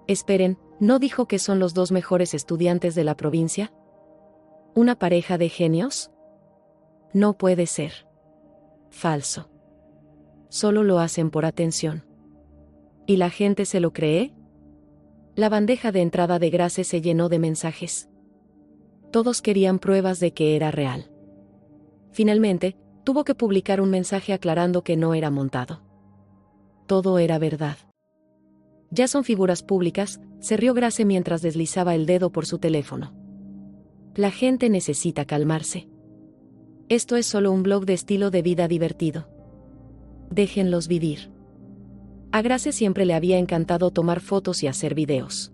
Esperen, ¿no dijo que son los dos mejores estudiantes de la provincia? ¿Una pareja de genios? No puede ser. Falso. Solo lo hacen por atención. ¿Y la gente se lo cree? La bandeja de entrada de Grace se llenó de mensajes. Todos querían pruebas de que era real. Finalmente, tuvo que publicar un mensaje aclarando que no era montado. Todo era verdad. Ya son figuras públicas, se rió Grace mientras deslizaba el dedo por su teléfono. La gente necesita calmarse. Esto es solo un blog de estilo de vida divertido. Déjenlos vivir. A Grace siempre le había encantado tomar fotos y hacer videos.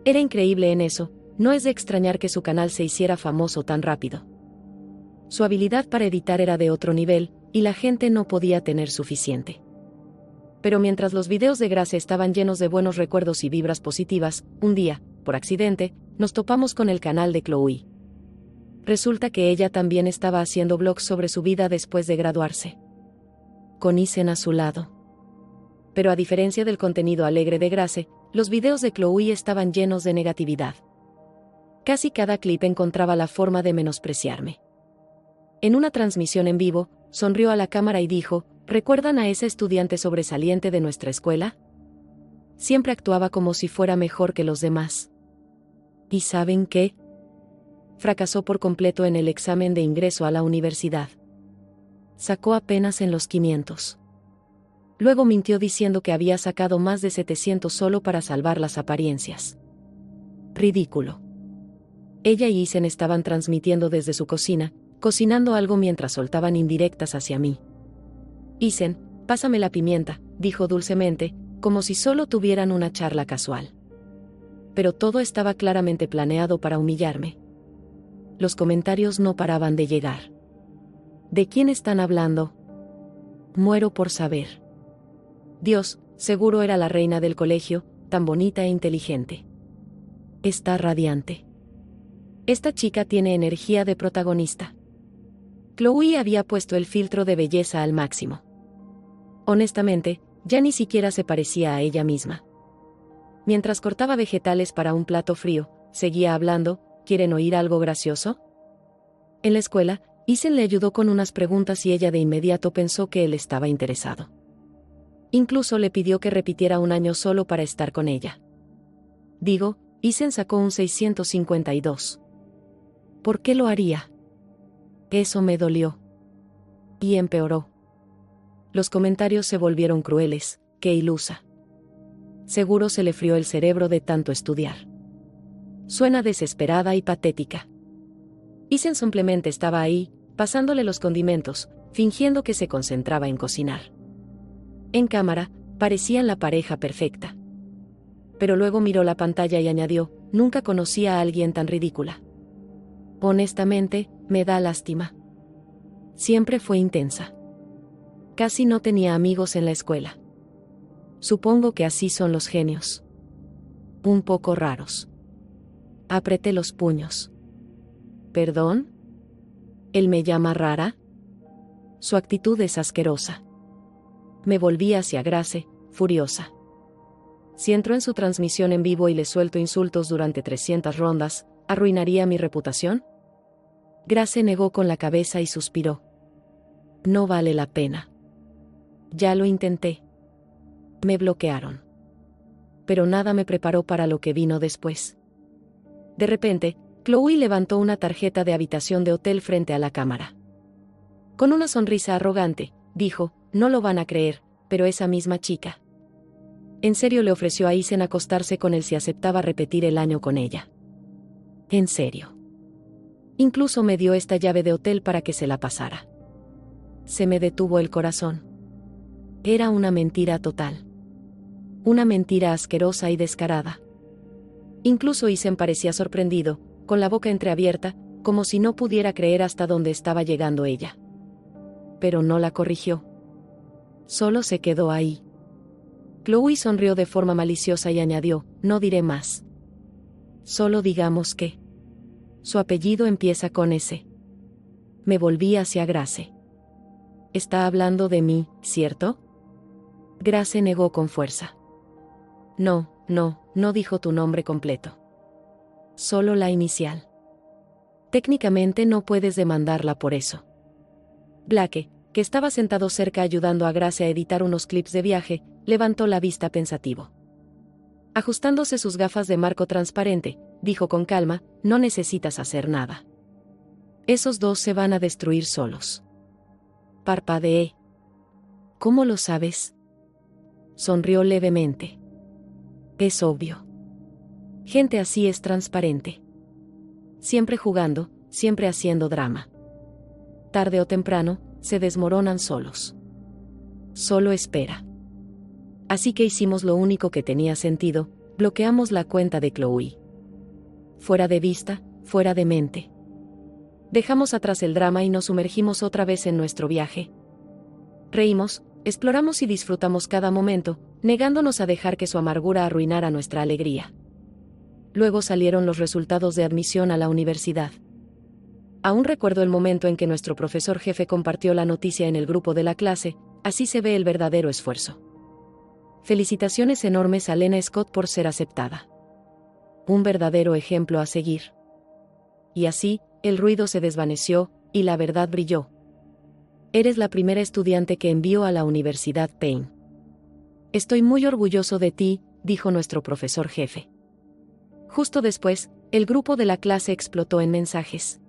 Era increíble en eso, no es de extrañar que su canal se hiciera famoso tan rápido. Su habilidad para editar era de otro nivel, y la gente no podía tener suficiente. Pero mientras los videos de Grace estaban llenos de buenos recuerdos y vibras positivas, un día, por accidente, nos topamos con el canal de Chloe. Resulta que ella también estaba haciendo blogs sobre su vida después de graduarse. Con Isen a su lado. Pero a diferencia del contenido alegre de Grace, los videos de Chloe estaban llenos de negatividad. Casi cada clip encontraba la forma de menospreciarme. En una transmisión en vivo, sonrió a la cámara y dijo, ¿recuerdan a esa estudiante sobresaliente de nuestra escuela? Siempre actuaba como si fuera mejor que los demás. ¿Y saben qué? Fracasó por completo en el examen de ingreso a la universidad. Sacó apenas en los 500. Luego mintió diciendo que había sacado más de 700 solo para salvar las apariencias. Ridículo. Ella y Isen estaban transmitiendo desde su cocina, cocinando algo mientras soltaban indirectas hacia mí. Isen, pásame la pimienta, dijo dulcemente, como si solo tuvieran una charla casual. Pero todo estaba claramente planeado para humillarme. Los comentarios no paraban de llegar. ¿De quién están hablando? Muero por saber. Dios, seguro era la reina del colegio, tan bonita e inteligente. Está radiante. Esta chica tiene energía de protagonista. Chloe había puesto el filtro de belleza al máximo. Honestamente, ya ni siquiera se parecía a ella misma. Mientras cortaba vegetales para un plato frío, seguía hablando. ¿Quieren oír algo gracioso? En la escuela, Isen le ayudó con unas preguntas y ella de inmediato pensó que él estaba interesado. Incluso le pidió que repitiera un año solo para estar con ella. Isen sacó un 652. ¿Por qué lo haría? Eso me dolió. Y empeoró. Los comentarios se volvieron crueles. Qué ilusa. Seguro se le frió el cerebro de tanto estudiar. Suena desesperada y patética. Isen simplemente estaba ahí, pasándole los condimentos, fingiendo que se concentraba en cocinar. En cámara, parecían la pareja perfecta. Pero luego miró la pantalla y añadió, nunca conocí a alguien tan ridícula. Honestamente, me da lástima. Siempre fue intensa. Casi no tenía amigos en la escuela. Supongo que así son los genios. Un poco raros. Apreté los puños. ¿Perdón? ¿Él me llama rara? Su actitud es asquerosa. Me volví hacia Grace, furiosa. Si entro en su transmisión en vivo y le suelto insultos durante 300 rondas, ¿arruinaría mi reputación? Grace negó con la cabeza y suspiró. No vale la pena. Ya lo intenté. Me bloquearon. Pero nada me preparó para lo que vino después. De repente, Chloe levantó una tarjeta de habitación de hotel frente a la cámara. Con una sonrisa arrogante, dijo, no lo van a creer, pero esa misma chica. En serio le ofreció a Isen acostarse con él si aceptaba repetir el año con ella. En serio. Incluso me dio esta llave de hotel para que se la pasara. Se me detuvo el corazón. Era una mentira total. Una mentira asquerosa y descarada. Incluso Isen parecía sorprendido, con la boca entreabierta, como si no pudiera creer hasta dónde estaba llegando ella. Pero no la corrigió. Solo se quedó ahí. Chloe sonrió de forma maliciosa y añadió, no diré más. Solo digamos que su apellido empieza con S. Me volví hacia Grace. Está hablando de mí, ¿cierto? Grace negó con fuerza. No dijo tu nombre completo. Solo la inicial. Técnicamente no puedes demandarla por eso. Blake, que estaba sentado cerca ayudando a Grace a editar unos clips de viaje, levantó la vista pensativo. Ajustándose sus gafas de marco transparente, dijo con calma, no necesitas hacer nada. Esos dos se van a destruir solos. Parpadeé. ¿Cómo lo sabes? Sonrió levemente. Es obvio. Gente así es transparente. siempre jugando, siempre haciendo drama. Tarde o temprano, se desmoronan solos. Solo espera. Así que hicimos lo único que tenía sentido, bloqueamos la cuenta de Chloe. Fuera de vista, fuera de mente. Dejamos atrás el drama y nos sumergimos otra vez en nuestro viaje. Reímos, exploramos y disfrutamos cada momento, negándonos a dejar que su amargura arruinara nuestra alegría. Luego salieron los resultados de admisión a la universidad. Aún recuerdo el momento en que nuestro profesor jefe compartió la noticia en el grupo de la clase. Así se ve el verdadero esfuerzo. Felicitaciones enormes a Lena Scott por ser aceptada. Un verdadero ejemplo a seguir. Y así, el ruido se desvaneció, y la verdad brilló. Eres la primera estudiante que envió a la Universidad Payne. Estoy muy orgulloso de ti, dijo nuestro profesor jefe. Justo después, el grupo de la clase explotó en mensajes.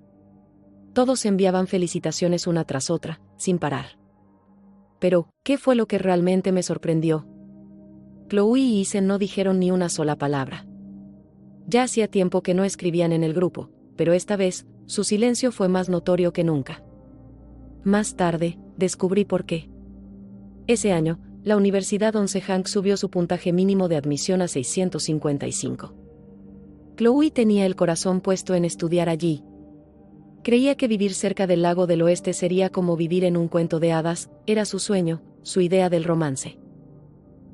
Todos enviaban felicitaciones una tras otra, sin parar. Pero, ¿qué fue lo que realmente me sorprendió? Chloe y Isen no dijeron ni una sola palabra. Ya hacía tiempo que no escribían en el grupo, pero esta vez, su silencio fue más notorio que nunca. Más tarde, descubrí por qué. Ese año, la Universidad Onze Hank subió su puntaje mínimo de admisión a 655. Chloe tenía el corazón puesto en estudiar allí. Creía que vivir cerca del lago del oeste sería como vivir en un cuento de hadas, era su sueño, su idea del romance.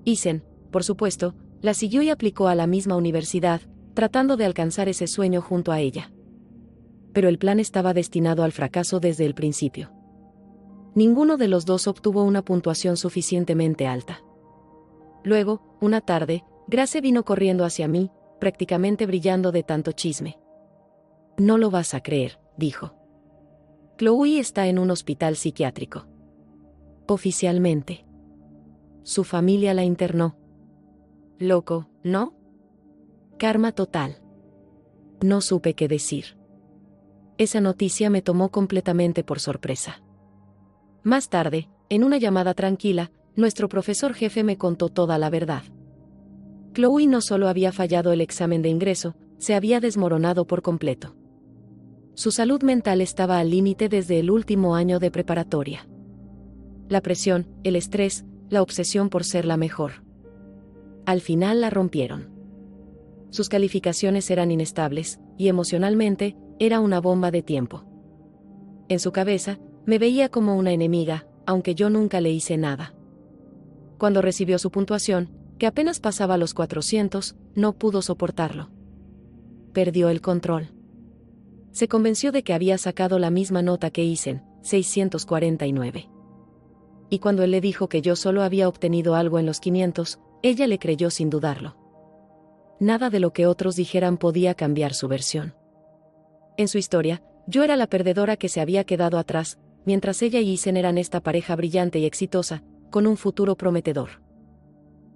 Isen, por supuesto, la siguió y aplicó a la misma universidad, tratando de alcanzar ese sueño junto a ella. Pero el plan estaba destinado al fracaso desde el principio. Ninguno de los dos obtuvo una puntuación suficientemente alta. Luego, una tarde, Grace vino corriendo hacia mí, prácticamente brillando de tanto chisme. No lo vas a creer, dijo. Chloe está en un hospital psiquiátrico. Oficialmente. Su familia la internó. Loco, ¿no? Karma total. No supe qué decir. Esa noticia me tomó completamente por sorpresa. Más tarde, en una llamada tranquila, nuestro profesor jefe me contó toda la verdad. Chloe no solo había fallado el examen de ingreso, se había desmoronado por completo. Su salud mental estaba al límite desde el último año de preparatoria. La presión, el estrés, la obsesión por ser la mejor. Al final la rompieron. Sus calificaciones eran inestables, y emocionalmente, era una bomba de tiempo. En su cabeza, me veía como una enemiga, aunque yo nunca le hice nada. Cuando recibió su puntuación, que apenas pasaba los 400, no pudo soportarlo. Perdió el control. Se convenció de que había sacado la misma nota que Isen, 649. Y cuando él le dijo que yo solo había obtenido algo en los 500, ella le creyó sin dudarlo. Nada de lo que otros dijeran podía cambiar su versión. En su historia, yo era la perdedora que se había quedado atrás, mientras ella y Isen eran esta pareja brillante y exitosa, con un futuro prometedor.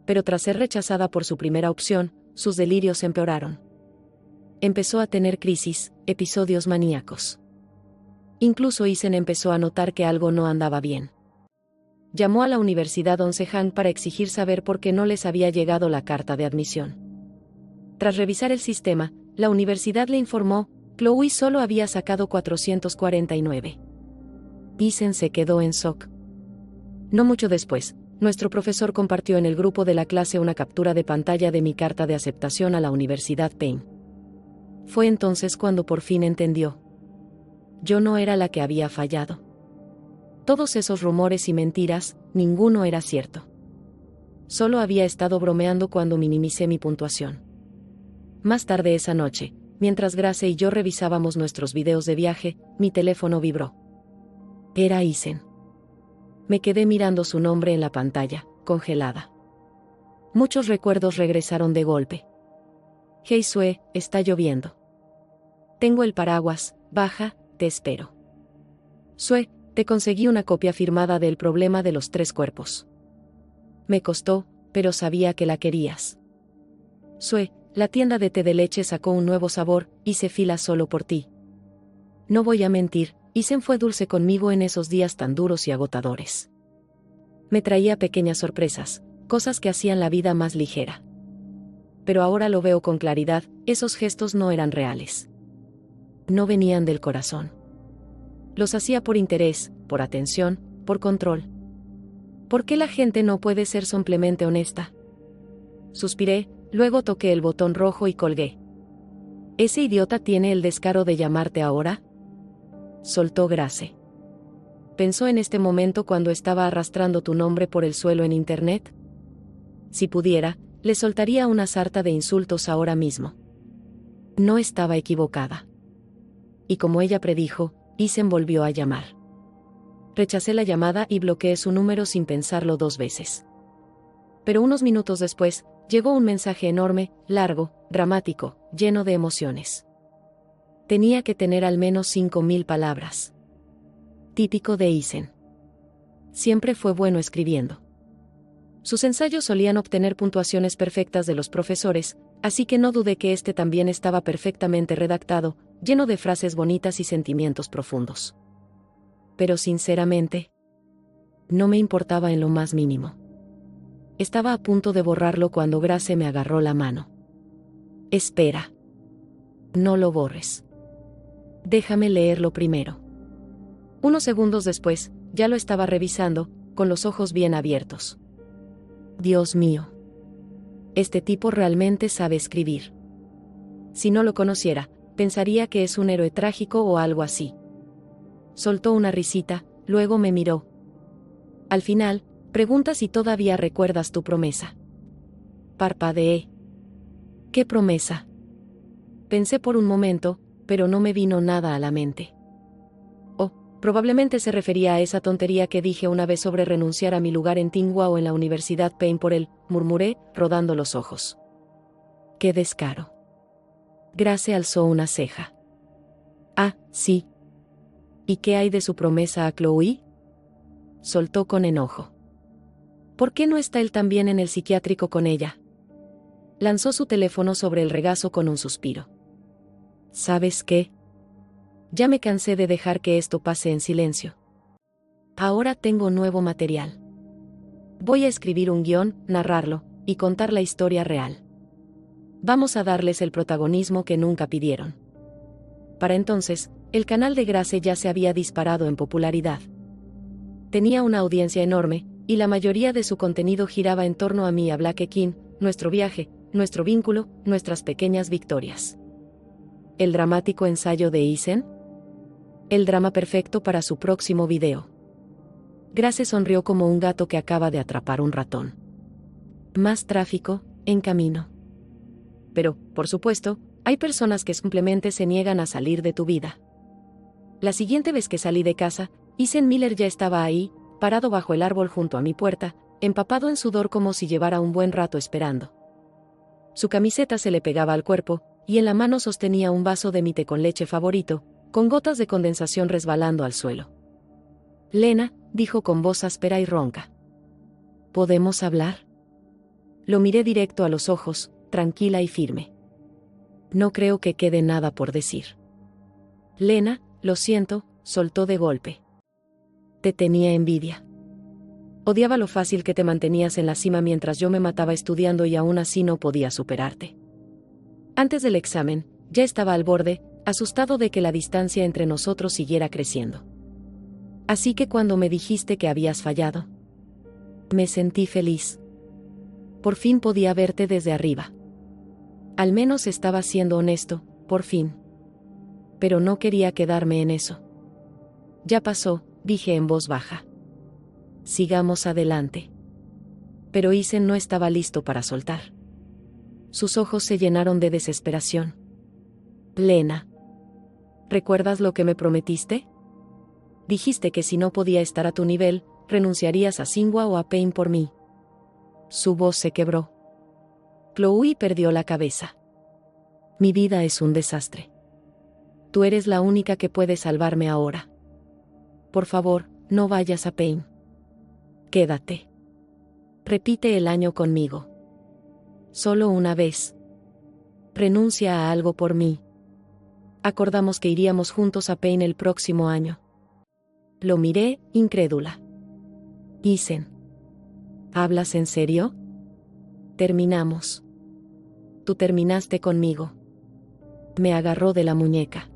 Pero tras ser rechazada por su primera opción, sus delirios empeoraron. Empezó a tener crisis, episodios maníacos. Incluso Isen empezó a notar que algo no andaba bien. Llamó a la Universidad Onze Hank para exigir saber por qué no les había llegado la carta de admisión. Tras revisar el sistema, la universidad le informó, Chloe solo había sacado 449. Isen se quedó en shock. No mucho después, nuestro profesor compartió en el grupo de la clase una captura de pantalla de mi carta de aceptación a la Universidad Payne. Fue entonces cuando por fin entendió. Yo no era la que había fallado. Todos esos rumores y mentiras, ninguno era cierto. Solo había estado bromeando cuando minimicé mi puntuación. Más tarde esa noche, mientras Grace y yo revisábamos nuestros videos de viaje, mi teléfono vibró. Era Isen. Me quedé mirando su nombre en la pantalla, congelada. Muchos recuerdos regresaron de golpe. Hey Sue, está lloviendo. Tengo el paraguas, baja, te espero. Sue, te conseguí una copia firmada del problema de los 3 cuerpos. Me costó, pero sabía que la querías. Sue, la tienda de té de leche sacó un nuevo sabor, hice fila solo por ti. No voy a mentir, Isen fue dulce conmigo en esos días tan duros y agotadores. Me traía pequeñas sorpresas, cosas que hacían la vida más ligera. Pero ahora lo veo con claridad, esos gestos no eran reales. No venían del corazón. Los hacía por interés, por atención, por control. ¿Por qué la gente no puede ser simplemente honesta? Suspiré, luego toqué el botón rojo y colgué. ¿Ese idiota tiene el descaro de llamarte ahora?, soltó Grace. ¿Pensó en este momento cuando estaba arrastrando tu nombre por el suelo en internet? Si pudiera, le soltaría una sarta de insultos ahora mismo. No estaba equivocada. Y como ella predijo, Isen volvió a llamar. Rechacé la llamada y bloqueé su número sin pensarlo 2 veces. Pero unos minutos después, llegó un mensaje enorme, largo, dramático, lleno de emociones. Tenía que tener al menos 5000 palabras. Típico de Isen. Siempre fue bueno escribiendo. Sus ensayos solían obtener puntuaciones perfectas de los profesores, así que no dudé que este también estaba perfectamente redactado, lleno de frases bonitas y sentimientos profundos. Pero sinceramente, no me importaba en lo más mínimo. Estaba a punto de borrarlo cuando Grace me agarró la mano. Espera. No lo borres. Déjame leerlo primero. Unos segundos después, ya lo estaba revisando, con los ojos bien abiertos. Dios mío. Este tipo realmente sabe escribir. Si no lo conociera, pensaría que es un héroe trágico o algo así. Soltó una risita, luego me miró. Al final, pregunta si todavía recuerdas tu promesa. Parpadeé. ¿Qué promesa? Pensé por un momento, pero no me vino nada a la mente. Oh, probablemente se refería a esa tontería que dije una vez sobre renunciar a mi lugar en Tsinghua o en la Universidad Paine por él, murmuré, rodando los ojos. ¡Qué descaro! Grace alzó una ceja. Ah, sí. ¿Y qué hay de su promesa a Chloe? Soltó con enojo. ¿Por qué no está él también en el psiquiátrico con ella? Lanzó su teléfono sobre el regazo con un suspiro. ¿Sabes qué? Ya me cansé de dejar que esto pase en silencio. Ahora tengo nuevo material. Voy a escribir un guión, narrarlo, y contar la historia real. Vamos a darles el protagonismo que nunca pidieron. Para entonces, el canal de Grace ya se había disparado en popularidad. Tenía una audiencia enorme, y la mayoría de su contenido giraba en torno a mí y a Black King, nuestro viaje, nuestro vínculo, nuestras pequeñas victorias. ¿El dramático ensayo de Isen? El drama perfecto para su próximo video. Grace sonrió como un gato que acaba de atrapar un ratón. Más tráfico, en camino. Pero, por supuesto, hay personas que simplemente se niegan a salir de tu vida. La siguiente vez que salí de casa, Isen Miller ya estaba ahí, parado bajo el árbol junto a mi puerta, empapado en sudor como si llevara un buen rato esperando. Su camiseta se le pegaba al cuerpo, y en la mano sostenía un vaso de mi té con leche favorito, con gotas de condensación resbalando al suelo. Lena, dijo con voz áspera y ronca. ¿Podemos hablar? Lo miré directo a los ojos, tranquila y firme. No creo que quede nada por decir. Lena, lo siento, soltó de golpe. Te tenía envidia. Odiaba lo fácil que te mantenías en la cima mientras yo me mataba estudiando y aún así no podía superarte. Antes del examen, ya estaba al borde, asustado de que la distancia entre nosotros siguiera creciendo. Así que cuando me dijiste que habías fallado, me sentí feliz. Por fin podía verte desde arriba. Al menos estaba siendo honesto, por fin. Pero no quería quedarme en eso. Ya pasó, dije en voz baja. Sigamos adelante. Pero Isen no estaba listo para soltar. Sus ojos se llenaron de desesperación. Lena. ¿Recuerdas lo que me prometiste? Dijiste que si no podía estar a tu nivel, renunciarías a Tsinghua o a Paine por mí. Su voz se quebró. Chloe perdió la cabeza. Mi vida es un desastre. Tú eres la única que puede salvarme ahora. Por favor, no vayas a Paine. Quédate. Repite el año conmigo. Solo una vez. Renuncia a algo por mí. Acordamos que iríamos juntos a Paine el próximo año. Lo miré, incrédula. Isen. ¿Hablas en serio? Terminamos. Tú terminaste conmigo. Me agarró de la muñeca.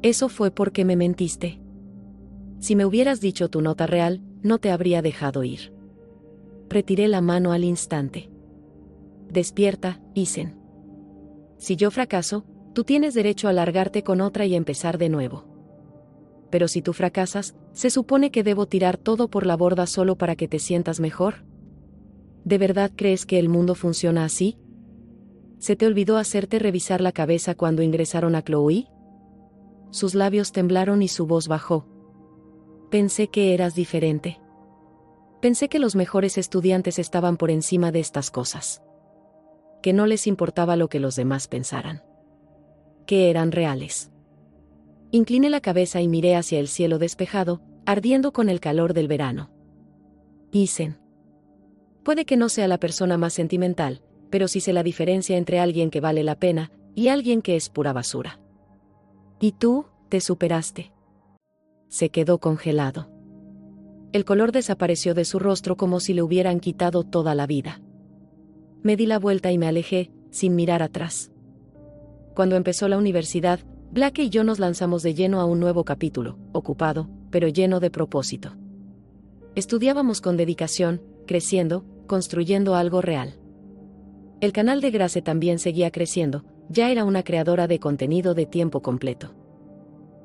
Eso fue porque me mentiste. Si me hubieras dicho tu nota real, no te habría dejado ir. Retiré la mano al instante. Despierta, Isen. Si yo fracaso, tú tienes derecho a largarte con otra y empezar de nuevo. Pero si tú fracasas, ¿se supone que debo tirar todo por la borda solo para que te sientas mejor? ¿De verdad crees que el mundo funciona así? ¿Se te olvidó hacerte revisar la cabeza cuando ingresaron a Chloe? Sus labios temblaron y su voz bajó. Pensé que eras diferente. Pensé que los mejores estudiantes estaban por encima de estas cosas. Que no les importaba lo que los demás pensaran. Que eran reales. Incliné la cabeza y miré hacia el cielo despejado, ardiendo con el calor del verano. Isen. Puede que no sea la persona más sentimental, pero sí sé la diferencia entre alguien que vale la pena y alguien que es pura basura. Y tú, te superaste. Se quedó congelado. El color desapareció de su rostro como si le hubieran quitado toda la vida. Me di la vuelta y me alejé, sin mirar atrás. Cuando empezó la universidad, Blake y yo nos lanzamos de lleno a un nuevo capítulo, ocupado, pero lleno de propósito. Estudiábamos con dedicación, creciendo, construyendo algo real. El canal de Grace también seguía creciendo, ya era una creadora de contenido de tiempo completo.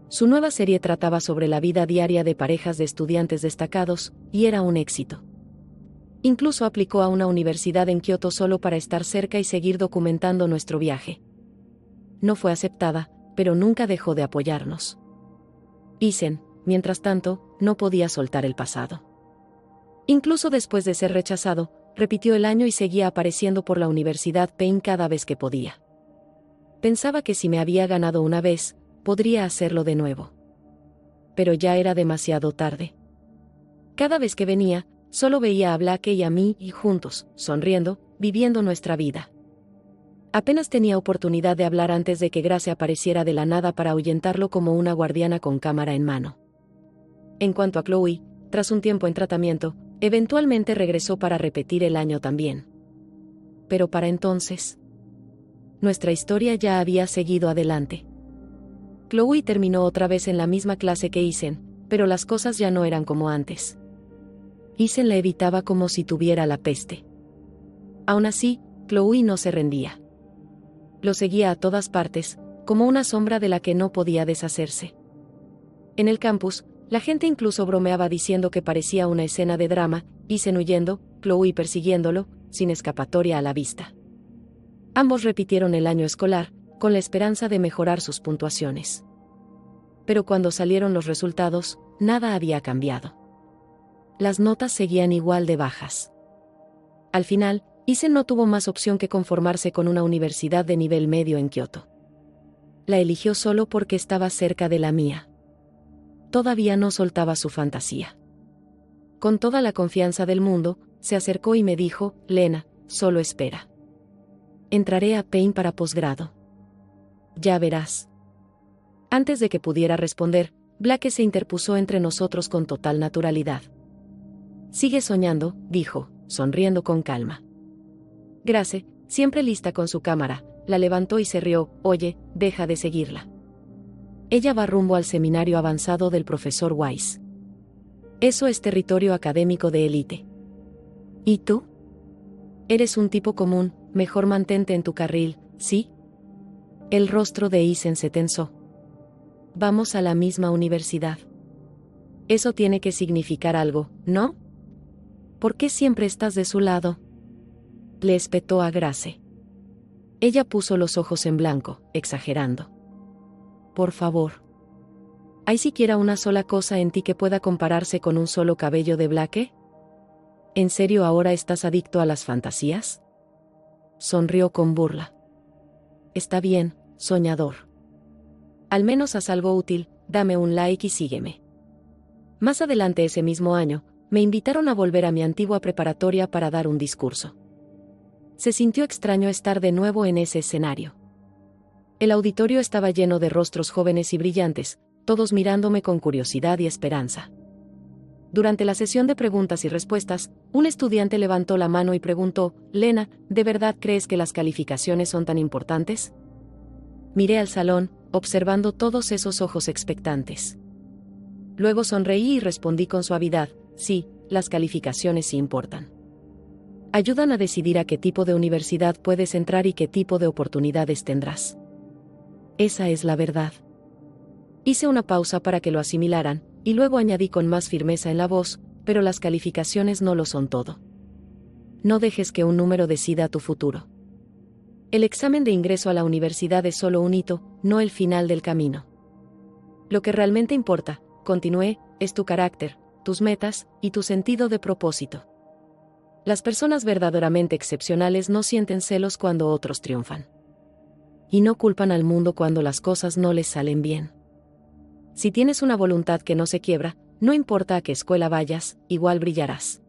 Su nueva serie trataba sobre la vida diaria de parejas de estudiantes destacados, y era un éxito. Incluso aplicó a una universidad en Kioto solo para estar cerca y seguir documentando nuestro viaje. No fue aceptada, pero nunca dejó de apoyarnos. Isen, mientras tanto, no podía soltar el pasado. Incluso después de ser rechazado, repitió el año y seguía apareciendo por la Universidad Payne cada vez que podía. Pensaba que si me había ganado una vez, podría hacerlo de nuevo. Pero ya era demasiado tarde. Cada vez que venía, solo veía a Blake y a mí, y juntos, sonriendo, viviendo nuestra vida. Apenas tenía oportunidad de hablar antes de que Grace apareciera de la nada para ahuyentarlo como una guardiana con cámara en mano. En cuanto a Chloe, tras un tiempo en tratamiento, eventualmente regresó para repetir el año también. Pero para entonces, nuestra historia ya había seguido adelante. Chloe terminó otra vez en la misma clase que Isen, pero las cosas ya no eran como antes. Isen la evitaba como si tuviera la peste. Aún así, Chloe no se rendía. Lo seguía a todas partes, como una sombra de la que no podía deshacerse. En el campus, la gente incluso bromeaba diciendo que parecía una escena de drama, Isen huyendo, Chloe persiguiéndolo, sin escapatoria a la vista. Ambos repitieron el año escolar, con la esperanza de mejorar sus puntuaciones. Pero cuando salieron los resultados, nada había cambiado. Las notas seguían igual de bajas. Al final, Isen no tuvo más opción que conformarse con una universidad de nivel medio en Kioto. La eligió solo porque estaba cerca de la mía. Todavía no soltaba su fantasía. Con toda la confianza del mundo, se acercó y me dijo, Lena, solo espera. Entraré a Payne para posgrado. Ya verás. Antes de que pudiera responder, Blake se interpuso entre nosotros con total naturalidad. Sigue soñando, dijo, sonriendo con calma. Grace, siempre lista con su cámara, la levantó y se rió, oye, deja de seguirla. Ella va rumbo al seminario avanzado del profesor Weiss. Eso es territorio académico de élite. ¿Y tú? Eres un tipo común, mejor mantente en tu carril, ¿sí? El rostro de Isen se tensó. Vamos a la misma universidad. Eso tiene que significar algo, ¿no? ¿Por qué siempre estás de su lado? Le espetó a Grace. Ella puso los ojos en blanco, exagerando. Por favor. ¿Hay siquiera una sola cosa en ti que pueda compararse con un solo cabello de Blake? ¿En serio ahora estás adicto a las fantasías? Sonrió con burla. Está bien, soñador. Al menos haz algo útil, dame un like y sígueme. Más adelante ese mismo año, me invitaron a volver a mi antigua preparatoria para dar un discurso. Se sintió extraño estar de nuevo en ese escenario. El auditorio estaba lleno de rostros jóvenes y brillantes, todos mirándome con curiosidad y esperanza. Durante la sesión de preguntas y respuestas, un estudiante levantó la mano y preguntó, Lena, ¿de verdad crees que las calificaciones son tan importantes? Miré al salón, observando todos esos ojos expectantes. Luego sonreí y respondí con suavidad, sí, las calificaciones sí importan. Ayudan a decidir a qué tipo de universidad puedes entrar y qué tipo de oportunidades tendrás. Esa es la verdad. Hice una pausa para que lo asimilaran, y luego añadí con más firmeza en la voz, pero las calificaciones no lo son todo. No dejes que un número decida tu futuro. El examen de ingreso a la universidad es solo un hito, no el final del camino. Lo que realmente importa, continué, es tu carácter, tus metas, y tu sentido de propósito. Las personas verdaderamente excepcionales no sienten celos cuando otros triunfan. Y no culpan al mundo cuando las cosas no les salen bien. Si tienes una voluntad que no se quiebra, no importa a qué escuela vayas, igual brillarás.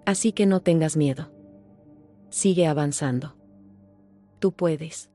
Así que no tengas miedo. Sigue avanzando. Tú puedes.